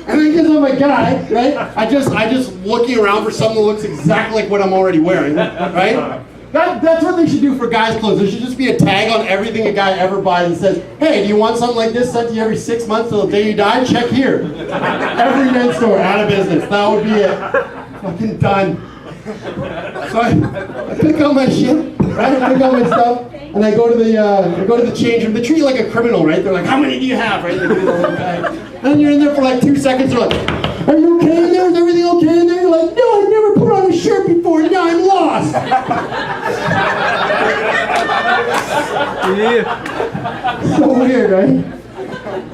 And then because I'm a guy, right? I just looking around for something that looks exactly like what I'm already wearing, right? That's what they should do for guys' clothes. There should just be a tag on everything a guy ever buys that says, hey, do you want something like this sent to you every 6 months till the day you die? Check here. Every men's store, out of business. That would be it. Fucking done. So I pick up my shit, right? I pick up my stuff, and I go to the change room. They treat you like a criminal, right? They're like, how many do you have, right? They do the whole guy. And then you're in there for like 2 seconds. They're like, are you okay in there? Is everything okay in there? You're like, no, I've never put on a shirt before. Now I'm lost. So weird, right?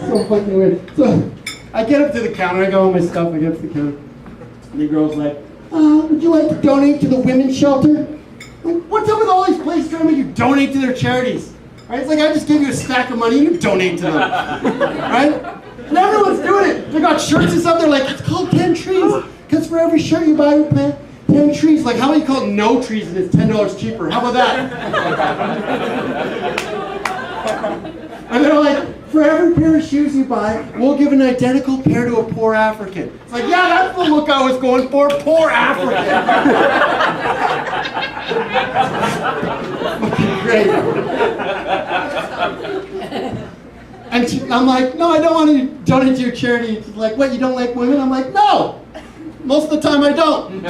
So fucking weird. So I get up to the counter. I got all my stuff. I get up to the counter. And the girl's like, would you like to donate to the women's shelter? Like, what's up with all these places trying to make you donate to their charities? Right? It's like I just gave you a stack of money and you donate to them. Right? And everyone's doing it. They got shirts and stuff. They're like, it's called 10 trees. Because for every shirt you buy, we plant 10 trees. Like, how about you call it no trees and it's $10 cheaper? How about that? And they're like, for every pair of shoes you buy, we'll give an identical pair to a poor African. It's like, yeah, that's the look I was going for. Poor African. Fucking great. I'm like, no, I don't want to donate to your charity. She's like, what, you don't like women? I'm like, no! Most of the time I don't.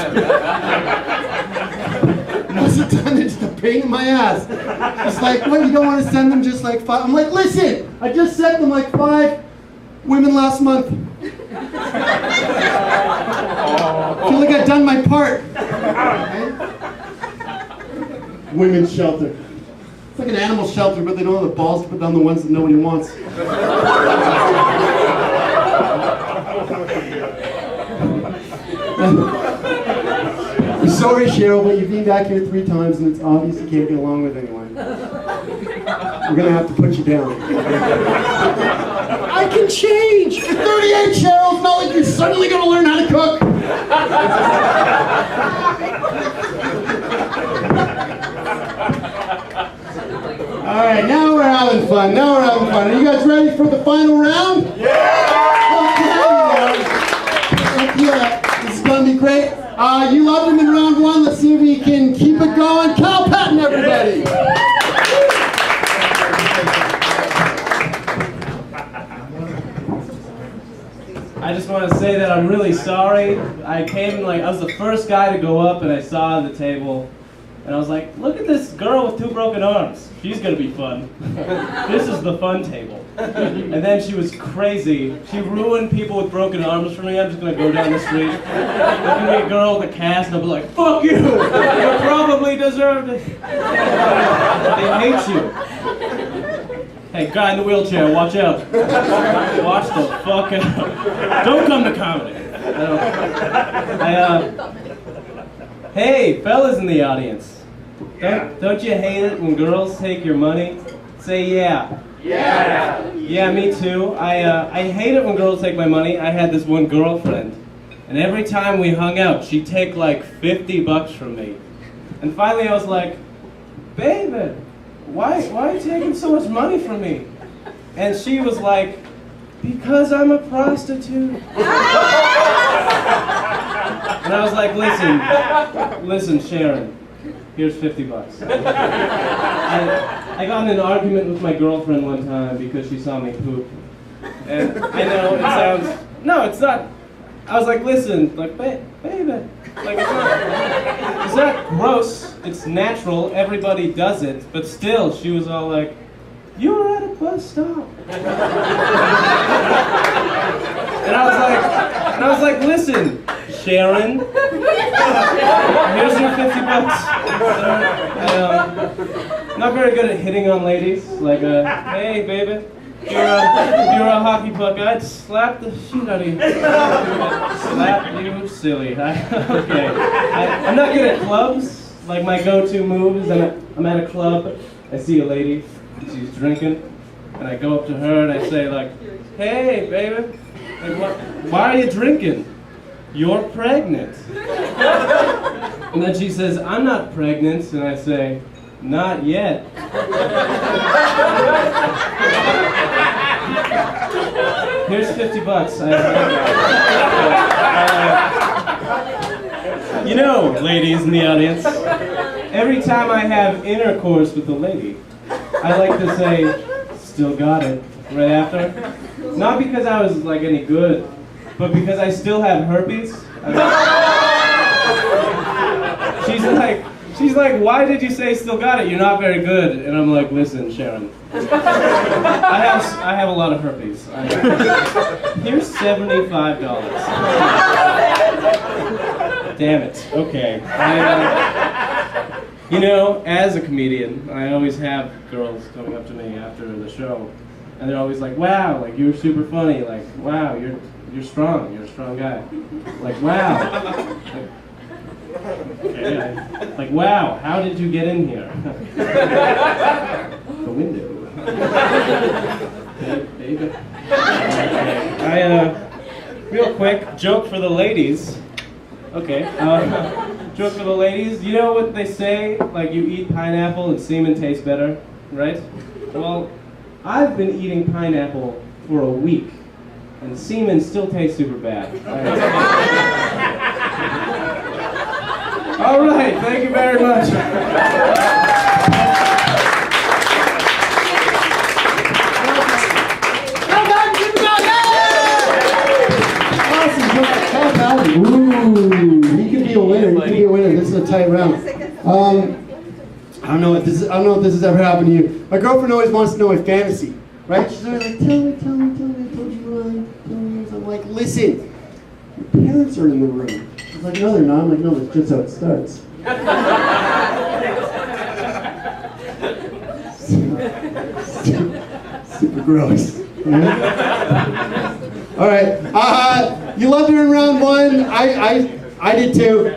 Most of the time it's just a pain in my ass. It's like, what, you don't want to send them just like 5? I'm like, listen, I just sent them like 5 women last month. I feel like I've done my part. Women's shelter. It's like an animal shelter, but they don't have the balls to put down the ones that nobody wants. I'm sorry, Cheryl, but you've been back here 3 times and it's obvious you can't get along with anyone. We're gonna have to put you down. I can change! You're 38, Cheryl! It's not like you're suddenly gonna learn how to cook! Alright, now we're having fun. Are you guys ready for the final round? Yeah! This is gonna be great. You loved him in round 1. Let's see if we can keep it going. Cal Patton, everybody! I just want to say that I'm really sorry. I was the first guy to go up and I saw the table and I was like, look at this girl with 2 broken arms. She's gonna be fun. This is the fun table. And then she was crazy. She ruined people with broken arms for me. I'm just gonna go down the street. There's gonna be a girl with a cast and I'll be like, fuck you! You probably deserved it. They hate you. Hey, guy in the wheelchair, watch out. Watch the fuck out. Don't come to comedy. Hey, fellas in the audience. Don't you hate it when girls take your money? Say yeah. Yeah. Yeah, me too. I hate it when girls take my money. I had this one girlfriend, and every time we hung out, she'd take like $50 from me. And finally I was like, baby, why are you taking so much money from me? And she was like, because I'm a prostitute. And I was like, listen, Sharon, here's $50. I got in an argument with my girlfriend one time because she saw me poop. And I know it sounds, no, it's not. I was like, listen, like, baby, like, it's not gross, it's natural, everybody does it, but still, she was all like, you were at a bus stop. And I was like, listen, Sharon, here's your $50. I'm not very good at hitting on ladies, like, hey, baby. If you were a hockey puck, I'd slap the shit out of you. Slap you silly. Okay. I'm not good at clubs. Like my go-to move is I'm at a club, I see a lady, she's drinking, and I go up to her and I say like, hey baby, like, why are you drinking? You're pregnant. And then she says, I'm not pregnant, and I say, not yet. Here's $50. You know, ladies in the audience, every time I have intercourse with a lady, I like to say, still got it, right after. Not because I was like any good, but because I still have herpes. She's like, why did you say still got it? You're not very good. And I'm like, listen, Sharon, I have a lot of herpes. Here's $75. Damn it. Okay. You know, as a comedian, I always have girls coming up to me after the show, and they're always like, wow, like, you're super funny. Like, wow, you're strong. You're a strong guy. Like, wow. Okay. Like, wow, how did you get in here? The window. Baby. Real quick, joke for the ladies. Okay. Joke for the ladies. You know what they say? Like, you eat pineapple and semen tastes better, right? Well, I've been eating pineapple for a week, and semen still tastes super bad. All right, thank you very much. I don't know if this has ever happened to you. My girlfriend always wants to know my fantasy, right? She's always like, tell me, I told you lies. I'm like, listen, your parents are in the room. She's like, no, they're not. I'm like, no, that's just how it starts. Super gross. All right, you loved her in round one. I did too,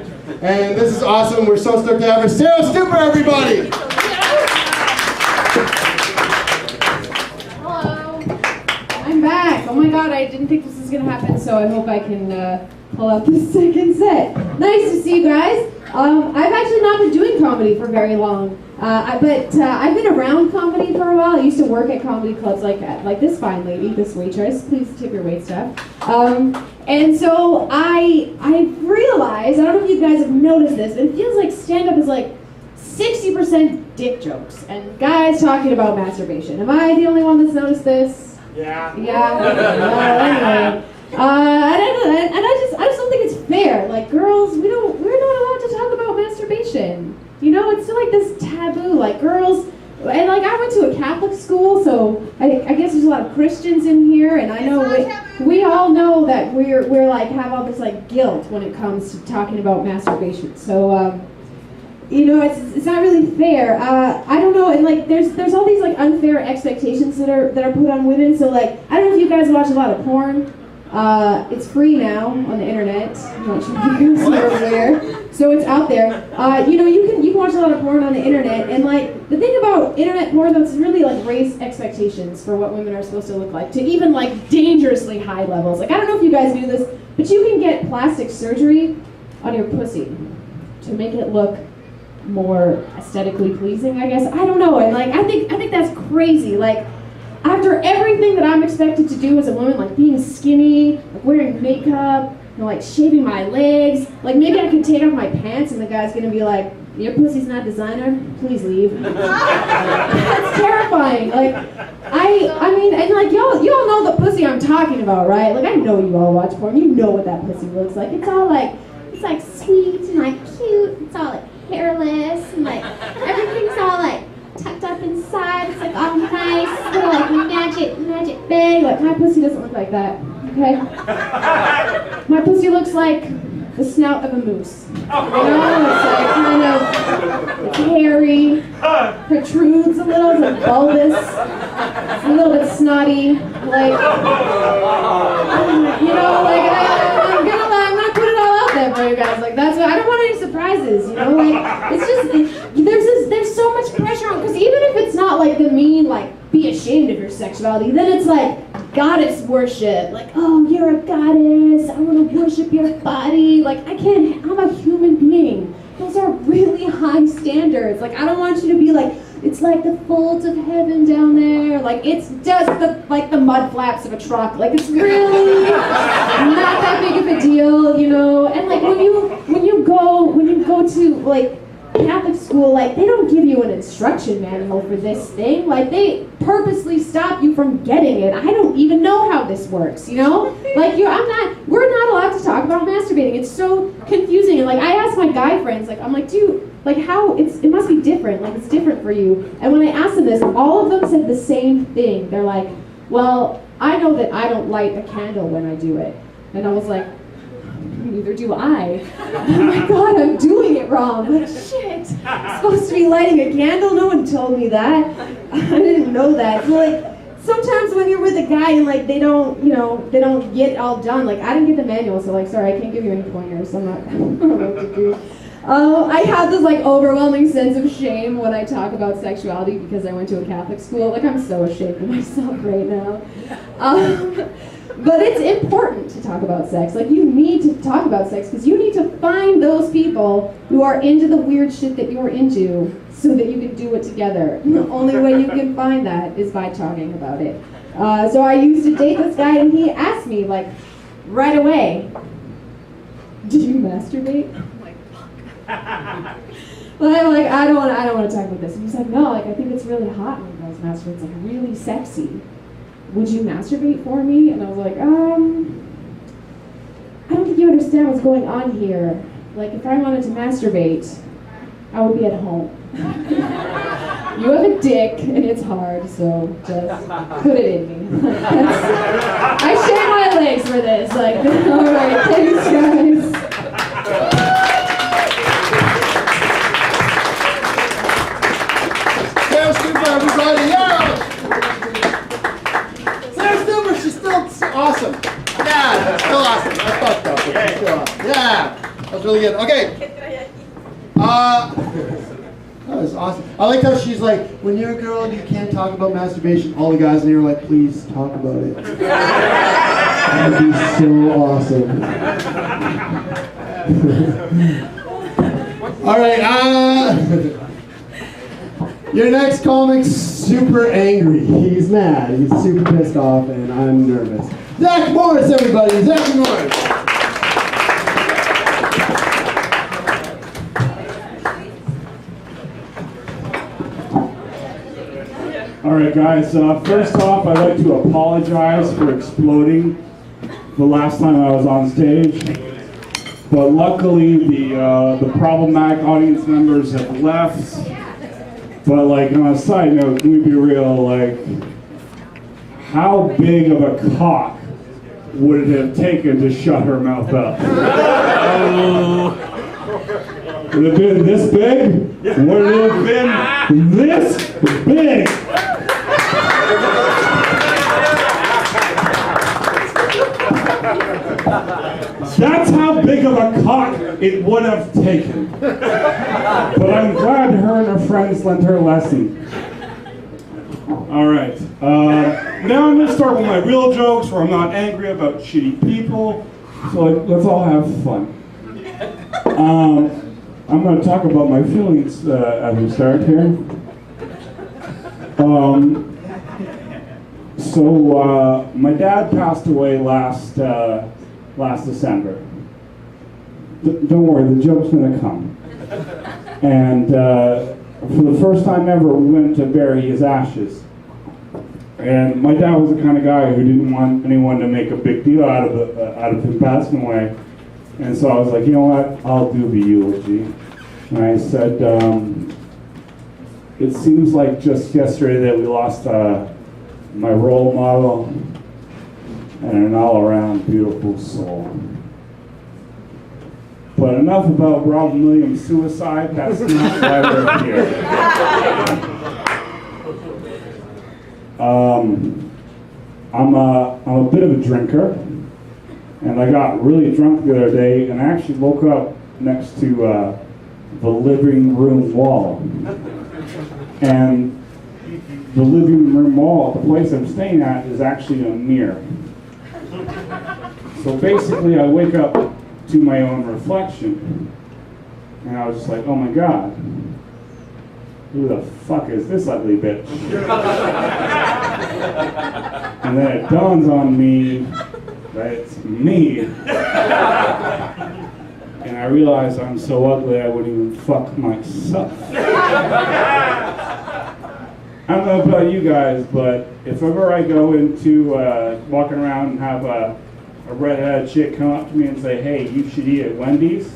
and this is awesome. We're so stoked to have her. Sarah Stuper, everybody. Hello. I'm back. Oh my god, I didn't think this was gonna happen, so I hope I can pull out the second set. Nice to see you guys. I've actually not been doing comedy for very long, but I've been around comedy for a while. I used to work at comedy clubs like this fine lady, this waitress. Please tip your wait staff. And so I realized, I don't know if you guys have noticed this, but it feels like stand-up is like 60% dick jokes and guys talking about masturbation. Am I the only one that's noticed this? Yeah. Anyway. I just don't think it's fair. Like girls, we're not allowed to talk about masturbation. You know, it's still like this taboo. Like girls, and like I went to a Catholic school, so I guess there's a lot of Christians in here, and I know we all know that we're like have all this like guilt when it comes to talking about masturbation. So you know, it's not really fair. I don't know, and like there's all these like unfair expectations that are put on women. So like I don't know if you guys watch a lot of porn. It's free now on the internet. I'm not sure if you guys are aware. So it's out there. You know, you can watch a lot of porn on the internet, and like the thing about internet porn though, it's really like raise expectations for what women are supposed to look like to even like dangerously high levels. Like I don't know if you guys knew this, but you can get plastic surgery on your pussy to make it look more aesthetically pleasing, I guess. I don't know. And like I think that's crazy. Like after everything that I'm expected to do as a woman, like being skinny, like wearing makeup, you know, like shaving my legs, like maybe I could take off my pants and the guy's gonna be like, your pussy's not designer, please leave. That's terrifying. Like I mean, and like you all know the pussy I'm talking about, right? Like I know you all watch porn, you know what that pussy looks like. It's all like sweet and like cute, it's all like hairless and like everything's all like tucked up inside. It's like all nice, little like magic bag. Like my pussy doesn't look like that. Okay? My pussy looks like the snout of a moose. You know, it's like kind of it's hairy, protrudes a little, it's like bulbous, it's a little bit snotty. Like you know, like I'm gonna put it all out there for you guys. Like that's what I don't want any surprises. You know, like it's just there's so much pressure on, because even if it's not like the mean like be ashamed of your sexuality, then it's like goddess worship. Like, oh, you're a goddess, I want to worship your body. Like I'm a human being. Those are really high standards. Like I don't want you to be like, it's like the folds of heaven down there. Like it's just the mud flaps of a truck. Like it's really not that big of a deal, you know. And like when you go to like Catholic school, like they don't give you an instruction manual for this thing. Like they purposely stop you from getting it. I don't even know how this works, you know? Like we're not allowed to talk about masturbating. It's so confusing. And like I asked my guy friends, like I'm like, dude, like how it must be different. Like it's different for you. And when I asked them this, all of them said the same thing. They're like, well, I know that I don't light a candle when I do it. And I was like, neither do I. Oh my god, I'm doing it wrong. Like, shit. I'm supposed to be lighting a candle? No one told me that. I didn't know that. So like, sometimes when you're with a guy and like they don't get it all done, like I didn't get the manual, so like, sorry, I can't give you any pointers. I don't know what to do. I have this like overwhelming sense of shame when I talk about sexuality because I went to a Catholic school. Like I'm so ashamed of myself right now. But it's important to talk about sex. Like you need to talk about sex because you need to find those people who are into the weird shit that you're into so that you can do it together. And the only way you can find that is by talking about it. So I used to date this guy and he asked me like right away, did you masturbate? I'm like, fuck. But I'm like, I don't want to talk about this. And he's like, no, like I think it's really hot when girls masturbate. It's like really sexy. Would you masturbate for me? And I was like, I don't think you understand what's going on here. Like, if I wanted to masturbate, I would be at home. You have a dick, and it's hard, so just put it in me. I share my legs for this. Like, all right, thanks, guys. Sarah Stuber, everybody, yeah! Sarah Stuber, she's still awesome. Yeah, she's still awesome. I fucked up, but she's still awesome. Yeah, that's really good. Okay. That was awesome. I like how she's like, when you're a girl and you can't talk about masturbation, all the guys in here are like, please talk about it. That would be so awesome. All right, your next comic's super angry. He's mad. He's super pissed off, and I'm nervous. Zach Morris, everybody. Zach Morris. All right, guys. First off, I'd like to apologize for exploding the last time I was on stage. But luckily, the problematic audience members have left. But like on a side note, let me be real. Like, how big of a cock would it have taken to shut her mouth up? Would it have been this big? Would it have been this big? That's how big of a cock it would have taken. But I'm glad her and her friends lent her a lesson. All right. Now I'm going to start with my real jokes where I'm not angry about shitty people. So let's all have fun. I'm going to talk about my feelings as we start here. So my dad passed away last December. Don't worry, the joke's gonna come. And for the first time ever, we went to bury his ashes. And my dad was the kind of guy who didn't want anyone to make a big deal out of him passing away. And so I was like, you know what? I'll do the eulogy. And I said, it seems like just yesterday that we lost my role model and an all-around beautiful soul. But enough about Robin Williams' suicide. That's not why we're here. I'm a bit of a drinker, and I got really drunk the other day, and I actually woke up next to the living room wall. And the living room wall, the place I'm staying at, is actually a mirror. So basically, I wake up to my own reflection, and I was just like, oh my God, who the fuck is this ugly bitch? And then it dawns on me that it's me. And I realize I'm so ugly I wouldn't even fuck myself. I don't know about you guys, but if ever I go into walking around and have a redheaded chick come up to me and say, hey, you should eat at Wendy's,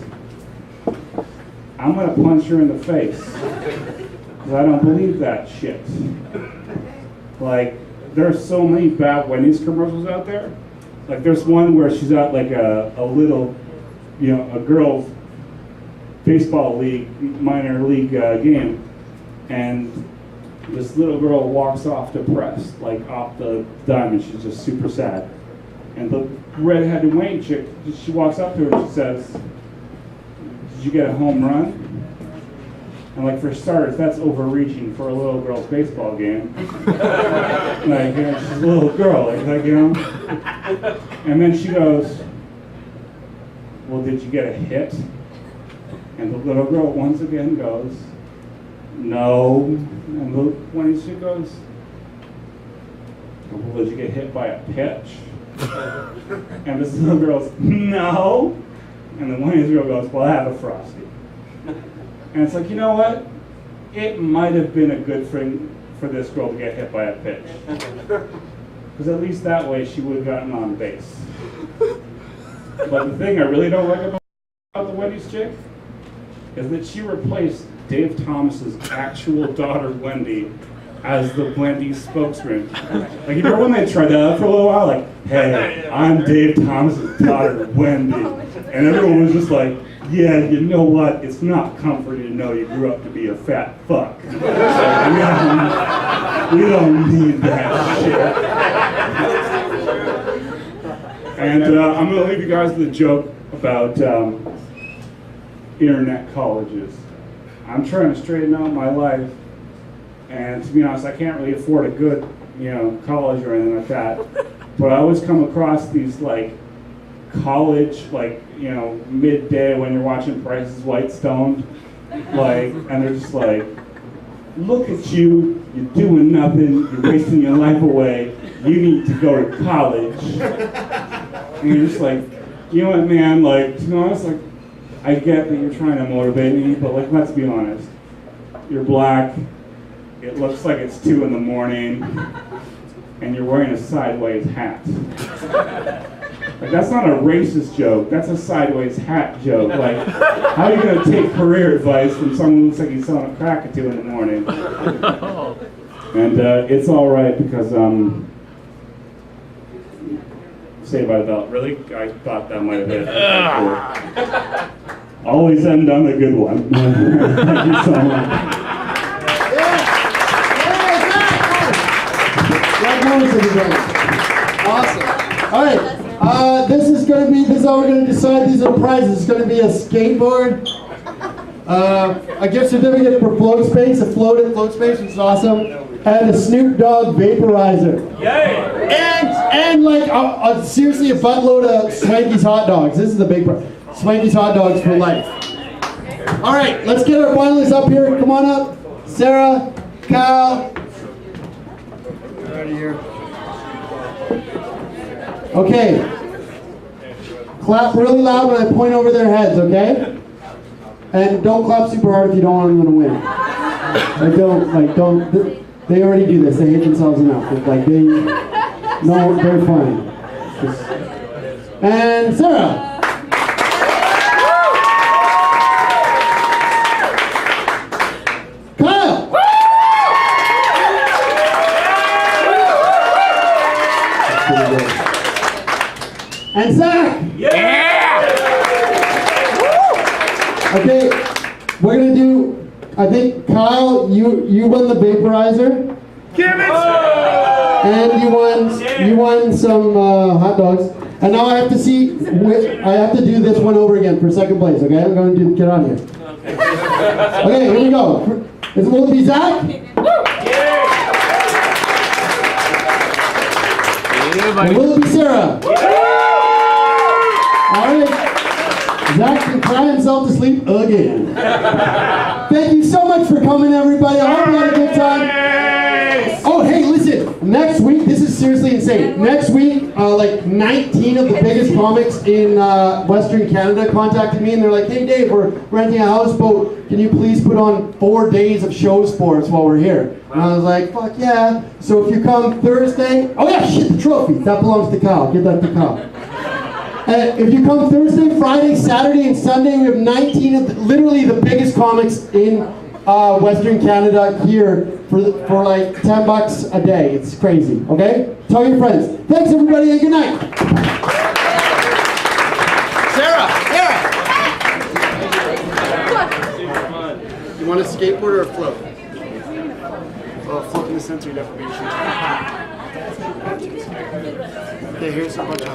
I'm gonna punch her in the face. Because I don't believe that shit. Like, there's so many bad Wendy's commercials out there. Like, there's one where she's at like a little, a girls' baseball league, minor league game, and this little girl walks off depressed, like off the dime, and she's just super sad. And the redheaded Wayne chick, she walks up to her and she says, did you get a home run? And like, for starters, that's overreaching for a little girl's baseball game. Like, she's a little girl, And then she goes, well, did you get a hit? And the little girl once again goes, no. And when she goes, well, did you get hit by a pitch? And this little girl goes, no. And the one girl goes, well, I have a Frosty. And it's like, you know what? It might have been a good thing for this girl to get hit by a pitch. Because at least that way she would have gotten on base. But the thing I really don't like about the Wendy's chick is that she replaced Dave Thomas's actual daughter Wendy as the Wendy's spokesman. Like, you remember when they tried that out for a little while? Like, hey, I'm Dave Thomas's daughter Wendy. And everyone was just like, yeah, you know what? It's not comforting to know you grew up to be a fat fuck. We don't need that shit. And I'm going to leave you guys with a joke about internet colleges. I'm trying to straighten out my life, and to be honest, I can't really afford a good, college or anything like that. But I always come across these college, midday when you're watching Price is White stoned, and they're just like, look at you, you're doing nothing, you're wasting your life away, you need to go to college. And you're just like, you know what, man, to be honest, I get that you're trying to motivate me, but let's be honest. You're black, it looks like it's 2 in the morning, and you're wearing a sideways hat. That's not a racist joke, that's a sideways hat joke. How are you going to take career advice from someone who looks like he's selling a crack at 2 in the morning? And it's alright because, Saved by the Bell. Really? I thought that might have been Always end on a good one. Thank you so much. Awesome. All right. This is how we're going to decide these are the prizes. It's going to be a skateboard, a gift certificate for Float Space, a Float Space, which is awesome, and a Snoop Dogg vaporizer. Yay! And seriously, a buttload of Swanky's hot dogs. This is the big part. Swanky's hot dogs for life. All right, let's get our finalists up here. Come on up. Sarah, Kyle. Get out of here. Okay. Clap really loud when I point over their heads, okay? And don't clap super hard if you don't want them to win. They already do this. They hate themselves enough. No, they're fine. And Sarah. Kyle. And Zach. Okay, we're gonna do. I think Kyle, you won the vaporizer. Give it! And you won some hot dogs. And now I have to do this one over again for second place. Okay, I'm going to get out of here. Okay, here we go. Will it be Zach? And will it be Sarah? All right. Zach can cry himself to sleep again. Thank you so much for coming, everybody. I hope you had a good time. Oh, hey, listen. Next week, this is seriously insane. Next week, 19 of the biggest comics in Western Canada contacted me, and they're like, hey, Dave, we're renting a houseboat. Can you please put on 4 days of shows for us while we're here? And I was like, fuck yeah. So if you come Thursday, oh yeah, shit, the trophy. That belongs to Kyle. Give that to Kyle. If you come Thursday, Friday, Saturday, and Sunday, we have 19 of literally the biggest comics in Western Canada here for $10 a day. It's crazy, okay? Tell your friends. Thanks, everybody, and good night. Sarah! You want a skateboard or a float? Well, a float in the sensory deprivation. Okay, here's a bunch of